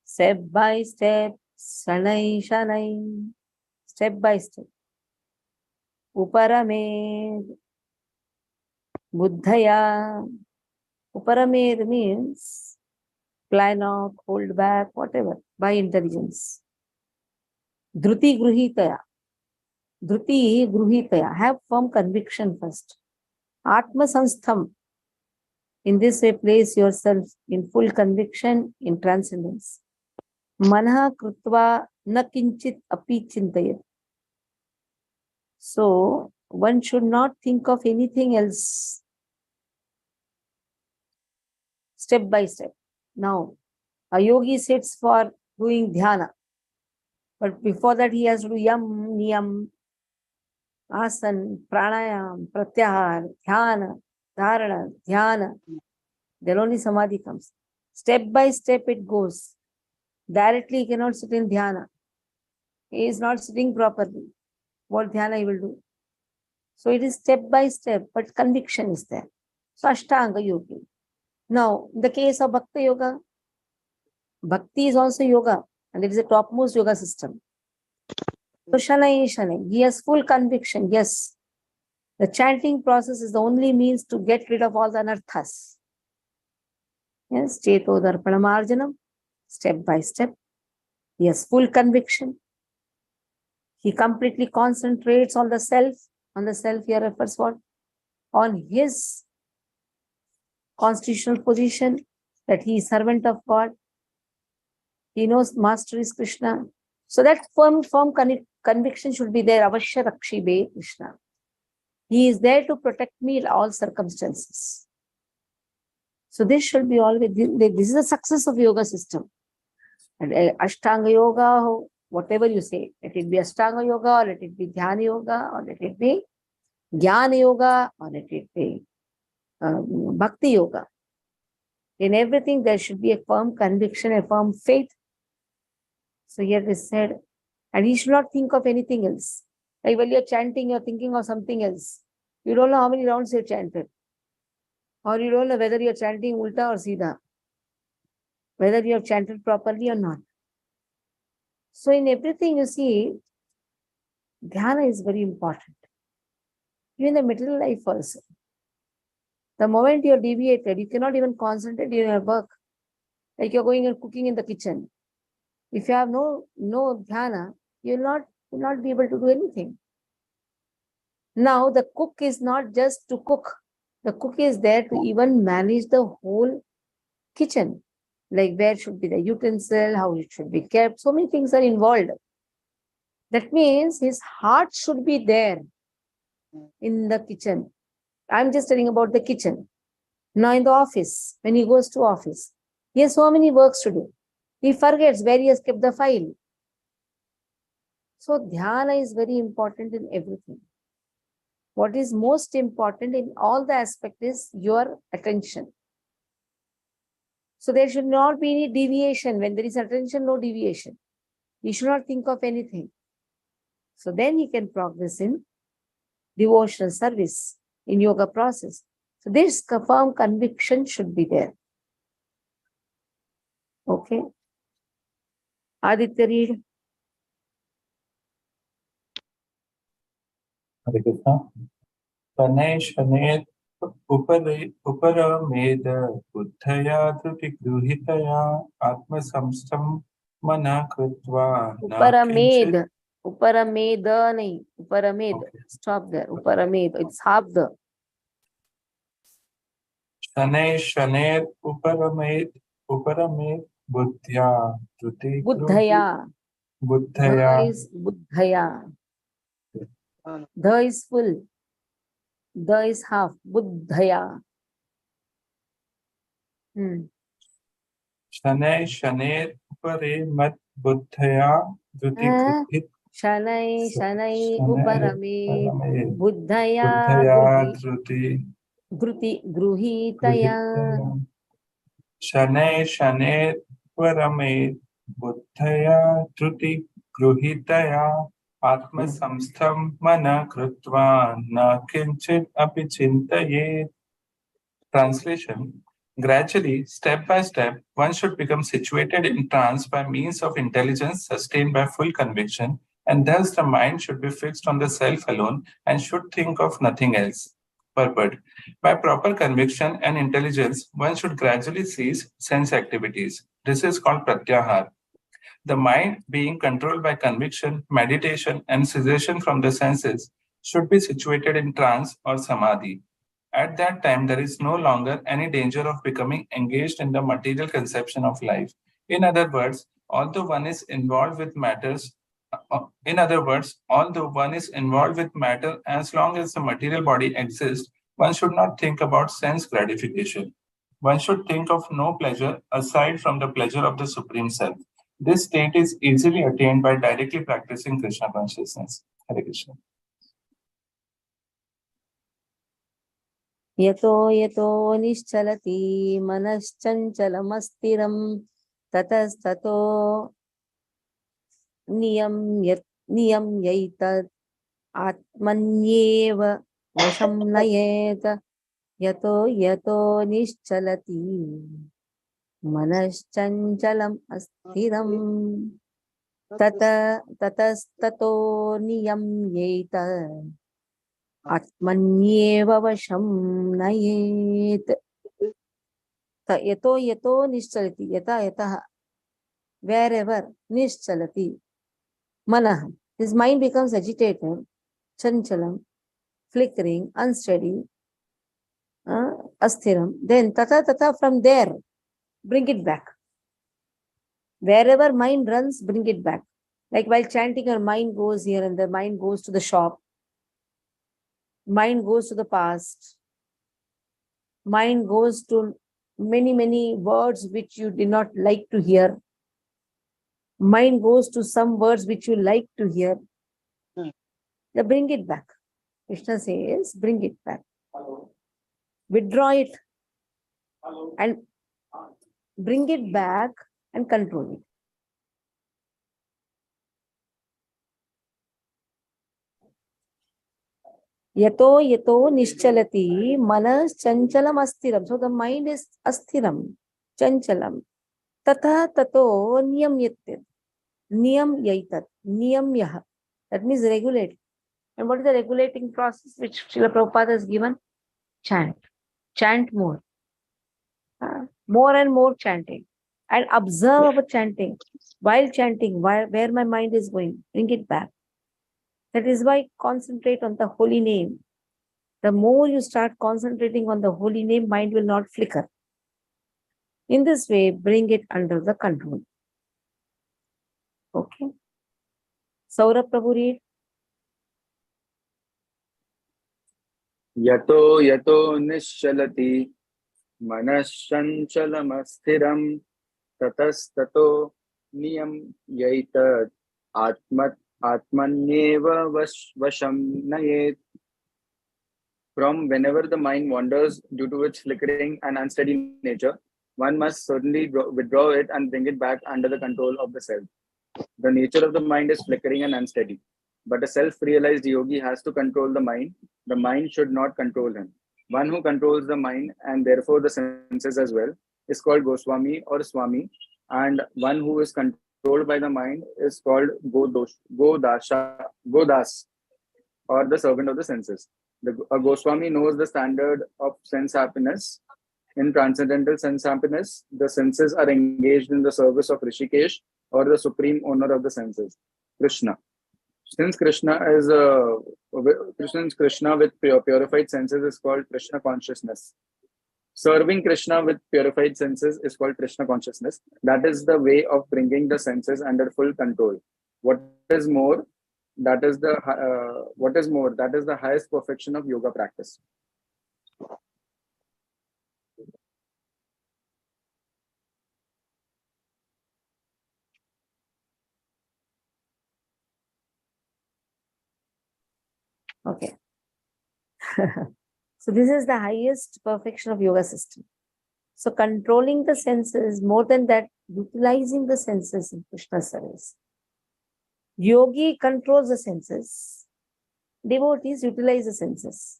Step by step, shanai shanai. Step by step. Uparamed buddhaya. Uparamed means plan out, hold back, whatever, by intelligence. Dhruti gruhitaya. Dhruti gruhitaya. Have firm conviction first. Atma sanstham. In this way, place yourself in full conviction in transcendence. Manha krutva na kinchit api chintayat. So, one should not think of anything else. Step by step. Now, a yogi sits for doing dhyana. But before that, he has to do yam, niyam, asan, pranayam, pratyahar, dhyana, dharana, dhyana. Then only samadhi comes. Step by step it goes. Directly he cannot sit in dhyana. He is not sitting properly. What dhyana he will do? So it is step by step, but conviction is there. So Ashtanga Yoga. Now, in the case of Bhakti Yoga, Bhakti is also yoga, and it is a topmost yoga system. So Shanai Shanai, he has full conviction. Yes, the chanting process is the only means to get rid of all the anarthas. Yes, Cheto Darpana Marjanam, step by step. He has full conviction. He completely concentrates on the self. On the self here refers what? On his constitutional position, that he is servant of God. He knows Master is Krishna. So that firm conviction should be there. Avashya Rakshibe Krishna. He is there to protect me in all circumstances. So this should be always, this is the success of yoga system. And Ashtanga Yoga, whatever you say, let it be Ashtanga Yoga, or let it be Dhyana Yoga, or let it be Jnana Yoga, or let it be Bhakti Yoga. In everything, there should be a firm conviction, a firm faith. So here it is said, and you should not think of anything else. Like while you're chanting, you're thinking of something else. You don't know how many rounds you chanted. Or you don't know whether you're chanting ulta or sida. Whether you have chanted properly or not. So in everything you see, dhyana is very important. Even the material life also. The moment you're deviated, you cannot even concentrate in your work. Like you're going and cooking in the kitchen. If you have no dhyana, you'll not be able to do anything. Now the cook is not just to cook. The cook is there to even manage the whole kitchen. Like where should be the utensil, how it should be kept. So many things are involved. That means his heart should be there in the kitchen. I'm just telling about the kitchen. Now in the office, when he goes to office, he has so many works to do. He forgets where he has kept the file. So dhyana is very important in everything. What is most important in all the aspects is your attention. So there should not be any deviation. When there is attention, no deviation. You should not think of anything. So then he can progress in devotional service, in yoga process. So this firm conviction should be there. Okay. Aditya, read. Hare Krishna. Shanai Shanai Uparameda Buddhaya Dhruti Gruhitaya Atma Samstam Mana Krutva Na Kinchit. Uparameda nahi. Uparamed. Okay. Stop there. Uparamed. It's half the. Shanai Shanai Uparamed Buddhya Dhruti Buddhaya. Buddhaya. The is Buddhaya. The is full. The is half. Buddhaya. Shanai Shanai Uparamed Buddhaya Dhruti Gruhit. Shanai Uparamed Buddhaya Buddhaya Dhruti Gruhitaya. Shanai Shanai Parame Buddhaya Dhruti Gruhitaya Atma Samstham Mana Krutva Na Kinchit Api Chintaye. Translation: Gradually, step by step, one should become situated in trance by means of intelligence sustained by full conviction, and thus the mind should be fixed on the self alone and should think of nothing else. Purport. By proper conviction and intelligence, one should gradually cease sense activities. This is called pratyahar. The mind, being controlled by conviction, meditation, and cessation from the senses, should be situated in trance or samadhi. At that time, there is no longer any danger of becoming engaged in the material conception of life. In other words, although one is involved with matters, although one is involved with matter, as long as the material body exists, one should not think about sense gratification. One should think of no pleasure aside from the pleasure of the Supreme Self. This state is easily attained by directly practicing Krishna consciousness. Hare Krishna. यतो यतो निश्चलति मनश्चञ्चलमस्थिरं ततस्ततो नियम्यैतत् आत्मन्येव वशं नयेत् यतो यतो निश्चलति मनश्चञ्चलम् अस्थिरं ततस्ततो नियम्यैतत् आत्मन्येव वशं नयेत् यतो यतो निश्चलति यथा यतः wherever nischalati manah, his mind becomes agitated, chanchalam, flickering, unsteady, asthiram, then tata from there bring it back. Wherever mind runs, bring it back. Like while chanting, your mind goes here and the mind goes to the shop, mind goes to the past, mind goes to many words which you did not like to hear, mind goes to some words which you like to hear. Then bring it back. Krishna says, bring it back. Withdraw it and bring it back and control it. Yato yato nischalati manas chanchalam astiram. So the mind is astiram, chanchalam. Tata tato niyam yattit. Niyam yaitat. Niyam yaha. That means regulate. And what is the regulating process which Srila Prabhupada has given? Chant. Chant more. More and more chanting. And observe our chanting. While chanting, where my mind is going, bring it back. That is why concentrate on the holy name. The more you start concentrating on the holy name, mind will not flicker. In this way, bring it under the control. Okay. Saurabh Prabhu, read. Yato yato nischalati manashanchalamasthiram tatastato niyam yaitat atmanyeva vasham nayet. From whenever the mind wanders due to its flickering and unsteady nature, one must certainly withdraw it and bring it back under the control of the self. The nature of the mind is flickering and unsteady, but a self-realized yogi has to control the mind. The mind should not control him. One who controls the mind and therefore the senses as well is called Goswami or Swami, and one who is controlled by the mind is called Godas, or the servant of the senses. A Goswami knows the standard of sense happiness. In transcendental sense happiness, the senses are engaged in the service of Rishikesh, or the supreme owner of the senses, Krishna. Since Krishna with purified senses is called Krishna consciousness. Serving Krishna with purified senses is called Krishna consciousness. That is the way of bringing the senses under full control. What is more, that is the highest perfection of yoga practice. Okay. So this is the highest perfection of yoga system. So controlling the senses, more than that, utilizing the senses in Krishna service. Yogi controls the senses. Devotees utilize the senses.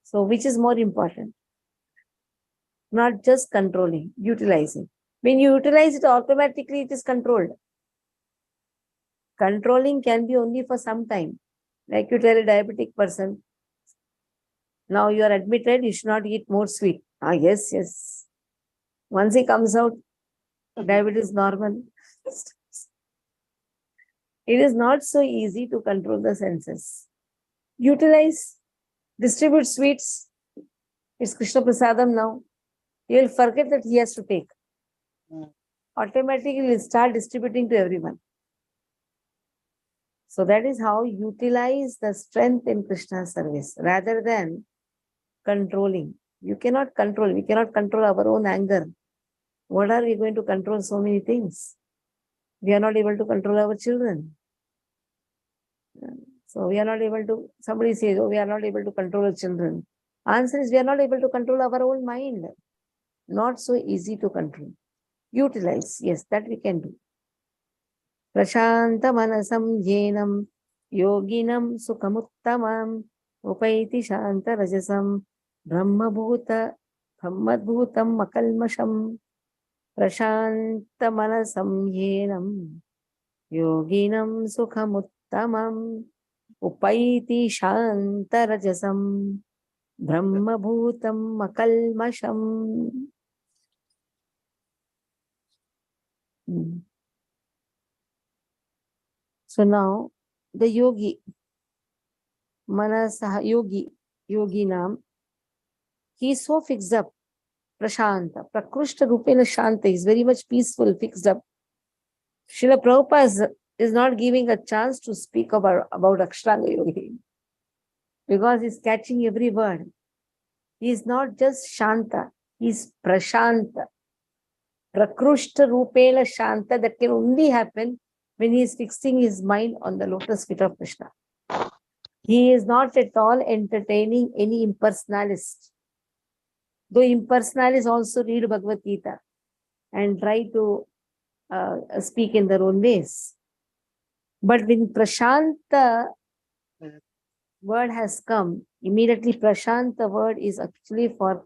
So which is more important? not just controlling, utilizing. When you utilize it, automatically it is controlled. Controlling can be only for some time. Like you tell a diabetic person, now you are admitted, you should not eat more sweet. Ah, yes, yes. Once he comes out, diabetes normal. It is not so easy to control the senses. Utilize, distribute sweets. It's Krishna Prasadam now. He will forget that he has to take. Automatically, he will start distributing to everyone. So that is how utilize the strength in Krishna's service rather than controlling. You cannot control. We cannot control our own anger. What are we going to control so many things? We are not able to control our children. So we are not able to, somebody says, oh, we are not able to control our children. Answer is we are not able to control our own mind. Not so easy to control. Utilize. Yes, that we can do. Prashanta manasam yenam yoginam sukhamuttamam upaiti shanta rajasam brahmabhutam makalmasham prashanta manasam yenam yoginam sukhamuttamam upaiti shanta rajasam brahmabhutam makalmasham. So now the yogi, Manasah yoginam, he is so fixed up, prashanta, prakrushta rupena shanta, is very much peaceful, fixed up. Srila Prabhupada is not giving a chance to speak about Ashtanga Yogi because he's catching every word. He is not just shanta, he is prashanta. Prakrushta rupena shanta, that can only happen when he is fixing his mind on the lotus feet of Krishna. He is not at all entertaining any impersonalist. Though impersonalists also read Bhagavad Gita and try to speak in their own ways. But when Prashanta word has come, immediately Prashanta word is actually for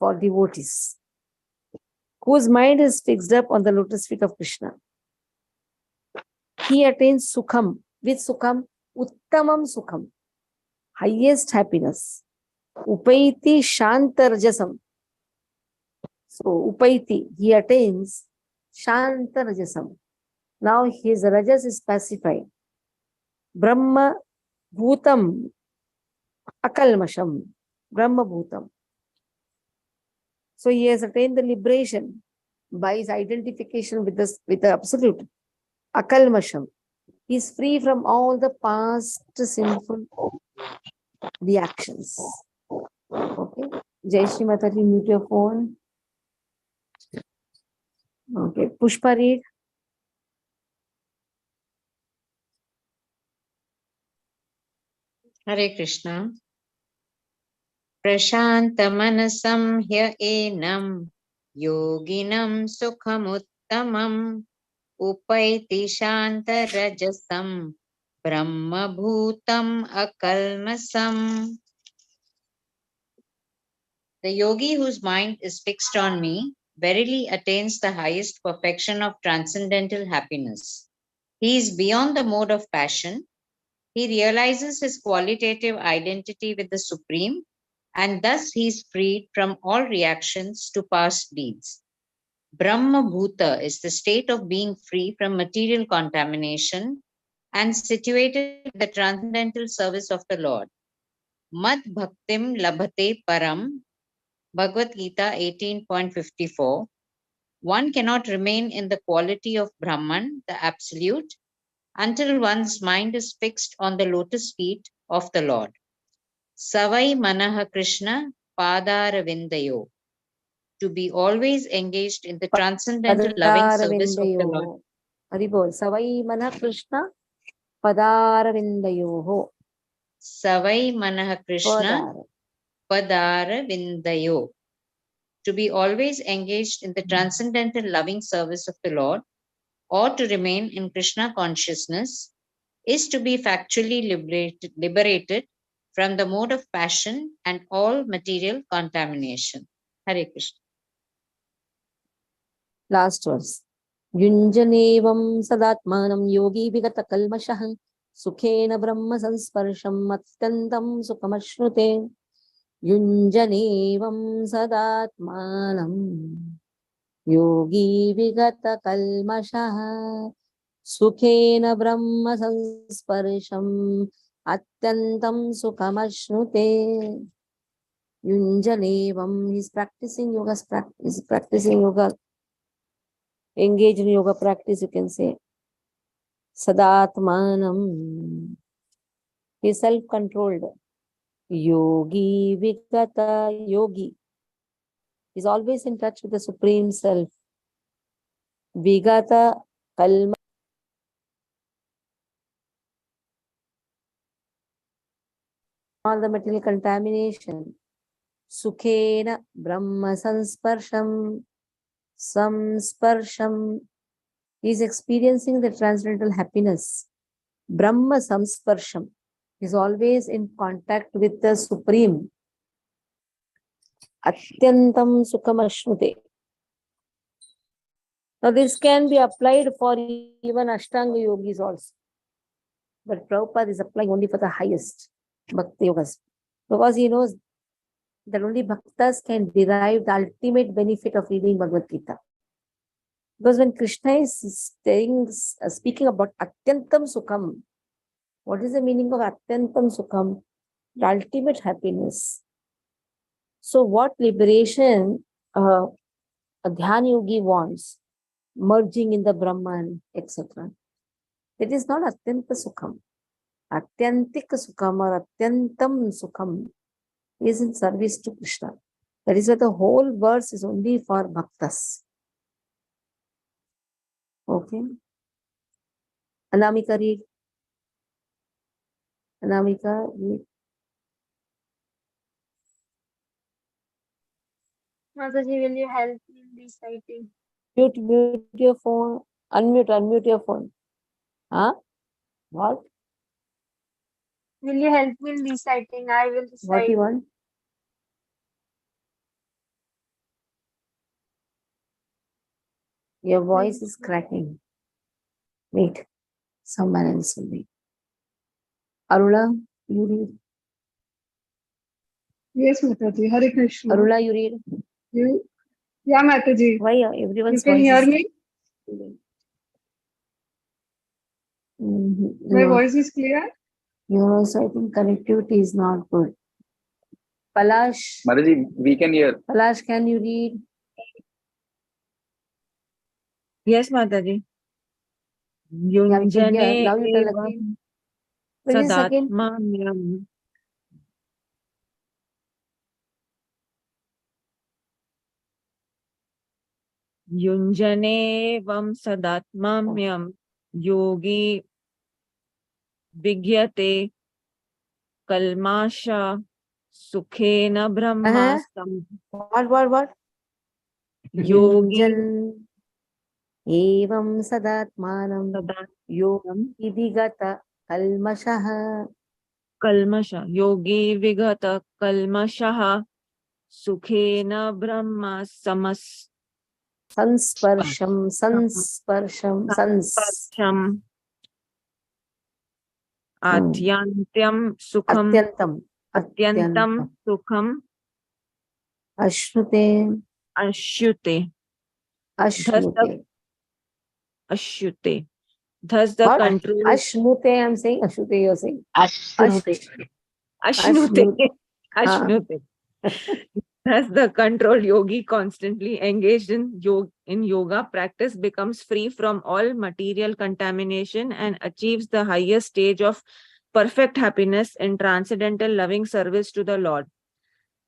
devotees whose mind is fixed up on the lotus feet of Krishna. He attains Sukham. With Sukham, Uttamam Sukham, highest happiness. Upaiti Shanta Rajasam. So Upaiti, he attains Shanta Rajasam. Now his Rajas is pacified. Brahma Bhutam Akalmasham. Brahma Bhutam. So he has attained the liberation by his identification with the Absolute. Akalmasham. He is free from all the past sinful reactions. Okay. Jai Shri Mataji, mute your phone. Okay. Pushpa, read. Hare Krishna. Prashantamanasam hyaenam yoginam sukhamuttamam upaiti shantarajasam brahmabhutam akalmasam. The yogi whose mind is fixed on me verily attains the highest perfection of transcendental happiness. He is beyond the mode of passion. He realizes his qualitative identity with the Supreme, and thus he is freed from all reactions to past deeds. Brahma Bhuta is the state of being free from material contamination and situated in the transcendental service of the Lord. Mad Bhaktim Labhate Param, Bhagavad Gita 18.54. One cannot remain in the quality of Brahman, the Absolute, until one's mind is fixed on the lotus feet of the Lord. Savai Manaha Krishna Padaravindayo. To be always engaged in the transcendental loving service of the Lord. Haribol. Savai Mana Krishna Padaravindayo. Savai Manaha Krishna Padaravindayo. To be always engaged in the transcendental loving service of the Lord, or to remain in Krishna consciousness, is to be factually liberated from the mode of passion and all material contamination. Hare Krishna. Last verse. Yunjanevam sadatmanam yogi vigata kalmashah sukhena brahma sansparsham atyantam sukhamashrute. Yunjanevam sadatmanam yogi vigata kalmashah sukhena brahma sansparsham atyantam sukhamashrute. Yunjanevam, he's practicing yoga, is practicing yoga, engaged in yoga practice, you can say. Sadatmanam, he is self-controlled. Yogi vigata, yogi, is always in touch with the Supreme Self. Vigata kalma, all the material contamination. Sukhena brahma sansparsham, samsparsham, he is experiencing the transcendental happiness. Brahma samsparsham, he is always in contact with the Supreme. Atyantam sukhamashrute. Now this can be applied for even Ashtanga yogis also. But Prabhupada is applying only for the highest Bhakti yogas. Because he knows that only Bhaktas can derive the ultimate benefit of reading Bhagavad Gita. Because when Krishna is speaking about Atyantam Sukham, what is the meaning of Atyantam Sukham? The ultimate happiness. So what liberation a Dhyan Yogi wants, merging in the Brahman, etc. It is not Atyanta Sukham. Atyantik Sukham or Atyantam Sukham is in service to Krishna. That is why the whole verse is only for Bhaktas. Okay. Anamika, read. Anamika, read. Mataji, will you help me in reciting? Mute your phone. Unmute your phone. Huh? What? Will you help me in reciting? I will recite. What you want? Your voice is cracking. Wait. Someone else will read. Arula, you read. Yes, Mataji. Hare Krishna. Arula, you read. Yeah, Mataji. Why everyone's You can voice hear is me? My No. voice is clear? Yours, I think connectivity is not good. Palash. Mataji, we can hear. Palash, can you read? Yes, Mataji. Yeah, we can hear. Yunjane Now you tell evam again. What is this again? sadatmamyam. Yunjane evam sadatmamyam yogi vigyate kalmasha sukhena brahma What? yogi Evam sadatmanam yogi vigata kalmashaha. kalmasha yogi vigata kalmashaha sukhena brahma Sansparsham. Sansparsham Atyantam sukham. Atyantam sukham Ashrute. ashyute. Ashyute. Thus the What? control. Ashnute, I'm saying. Ashrute, you're saying. Ashrute. Ashnute. Ashnute. Thus the controlled yogi constantly engaged in yoga practice becomes free from all material contamination and achieves the highest stage of perfect happiness in transcendental loving service to the Lord.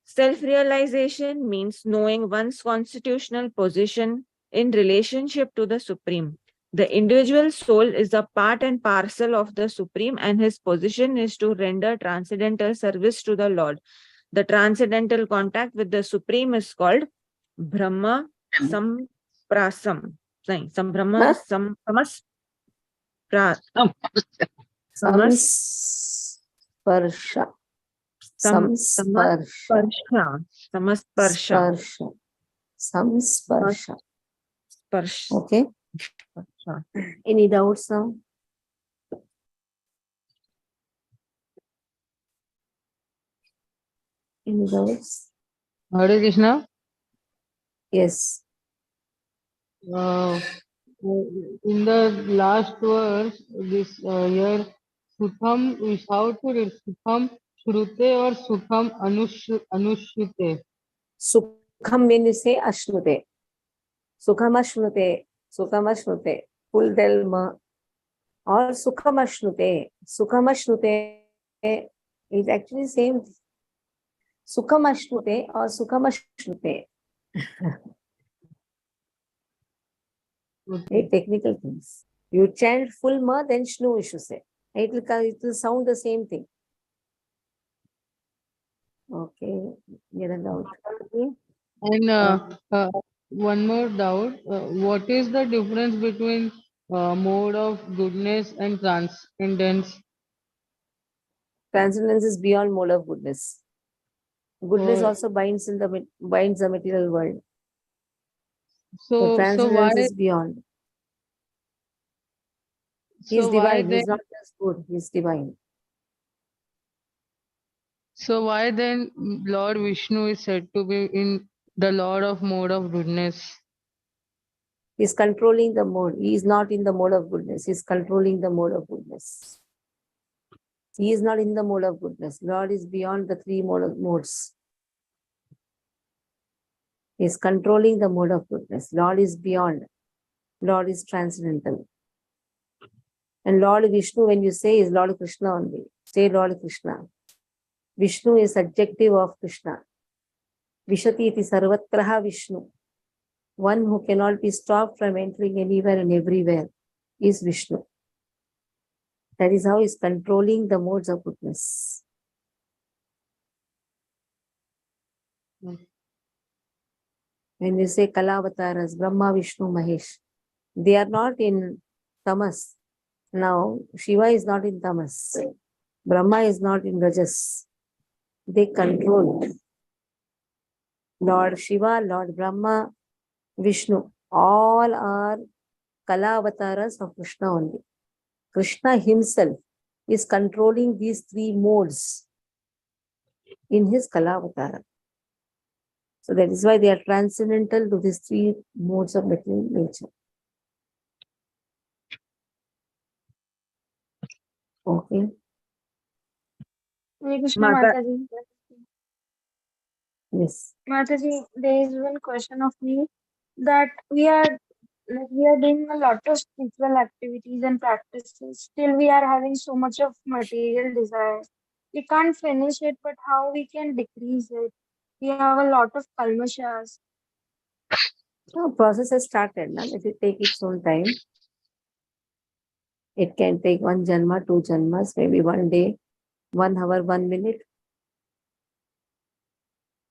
Self-realization means knowing one's constitutional position in relationship to the Supreme. The individual soul is a part and parcel of the Supreme, and his position is to render transcendental service to the Lord. The transcendental contact with the Supreme is called Brahma Samprasam. Sambrahma Samsparsha. Samsparsha. Samasparsha. Samsparsha. Sparsha. Okay. Any doubts now? Any doubts? Hare Krishna. Yes. In the last verse, this here, Sukham is how to read Sukham Shrute or Sukham Anushrute. Sukham when you say Ashnute. Sukham Ashnute. Sukham Ashnute. Full delma. Or Sukham Ashnute. Sukham Ashnute is actually same. Sukham Ashnute or Sukham Ashnute. Okay. Technical things. You chant full ma, then shnu you should say. It will sound the same thing. Okay. Get a doubt. And one more doubt. What is the difference between mode of goodness and transcendence? Transcendence is beyond mode of goodness. Goodness also binds the material world. So transcendence is beyond. He is divine. He is not just good. He is divine. So why then Lord Vishnu is said to be in the Lord of mode of goodness? He is controlling the mode. He is not in the mode of goodness. He is controlling the mode of goodness. He is not in the mode of goodness. Lord is beyond the three modes. He is controlling the mode of goodness. Lord is beyond. Lord is transcendental. And Lord Vishnu, when you say, is Lord Krishna only. Say Lord Krishna. Vishnu is adjective of Krishna. Vishati iti sarvatraha Vishnu. One who cannot be stopped from entering anywhere and everywhere is Vishnu. That is how he is controlling the modes of goodness. When you say Kalavataras, Brahma, Vishnu, Mahesh, they are not in tamas. Now, Shiva is not in tamas. Brahma is not in rajas. They control. Lord Shiva, Lord Brahma, Vishnu, all are Kalavataras of Krishna only. Krishna himself is controlling these three modes in his Kalavatara. So that is why they are transcendental to these three modes of material nature. Okay. Hare Krishna Mataji. Yes. Mataji, there is one question of me that we are doing a lot of spiritual activities and practices. Still, we are having so much of material desires. We can't finish it, but how we can decrease it? We have a lot of kalmashas. The process has started. Now, if it take its own time, it can take 1 janma, 2 janmas, maybe 1 day, 1 hour, 1 minute.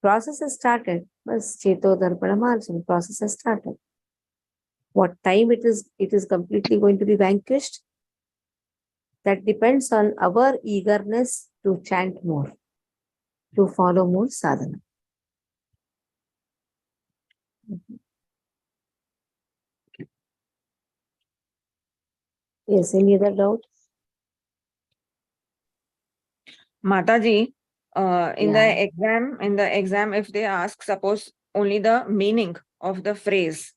Process has started. Bas Cheto Darpana Marjan, process has started. What time it is completely going to be vanquished? That depends on our eagerness to chant more, to follow more sadhana. Yes, any other doubt? Mataji, in the exam, if they ask, suppose only the meaning of the phrase.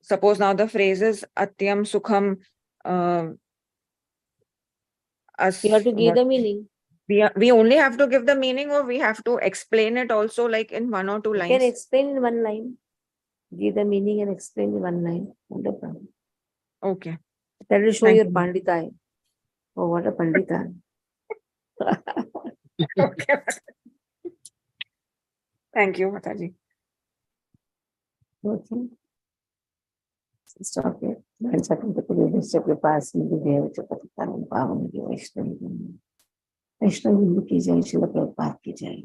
Suppose now the phrase is Atyam Sukham. You have to give the meaning. We only have to give the meaning, or we have to explain it also, like in 1 or 2 lines? You can explain in 1 line. Give the meaning and explain in 1 line. Not a problem. Okay. That will show Thank your you. pandita. Oh, what a pandita. Okay. Thank you, Mataji. Okay. Stop here. Vaishnav Hindu ki jai, Srila Prabhupada ki jai.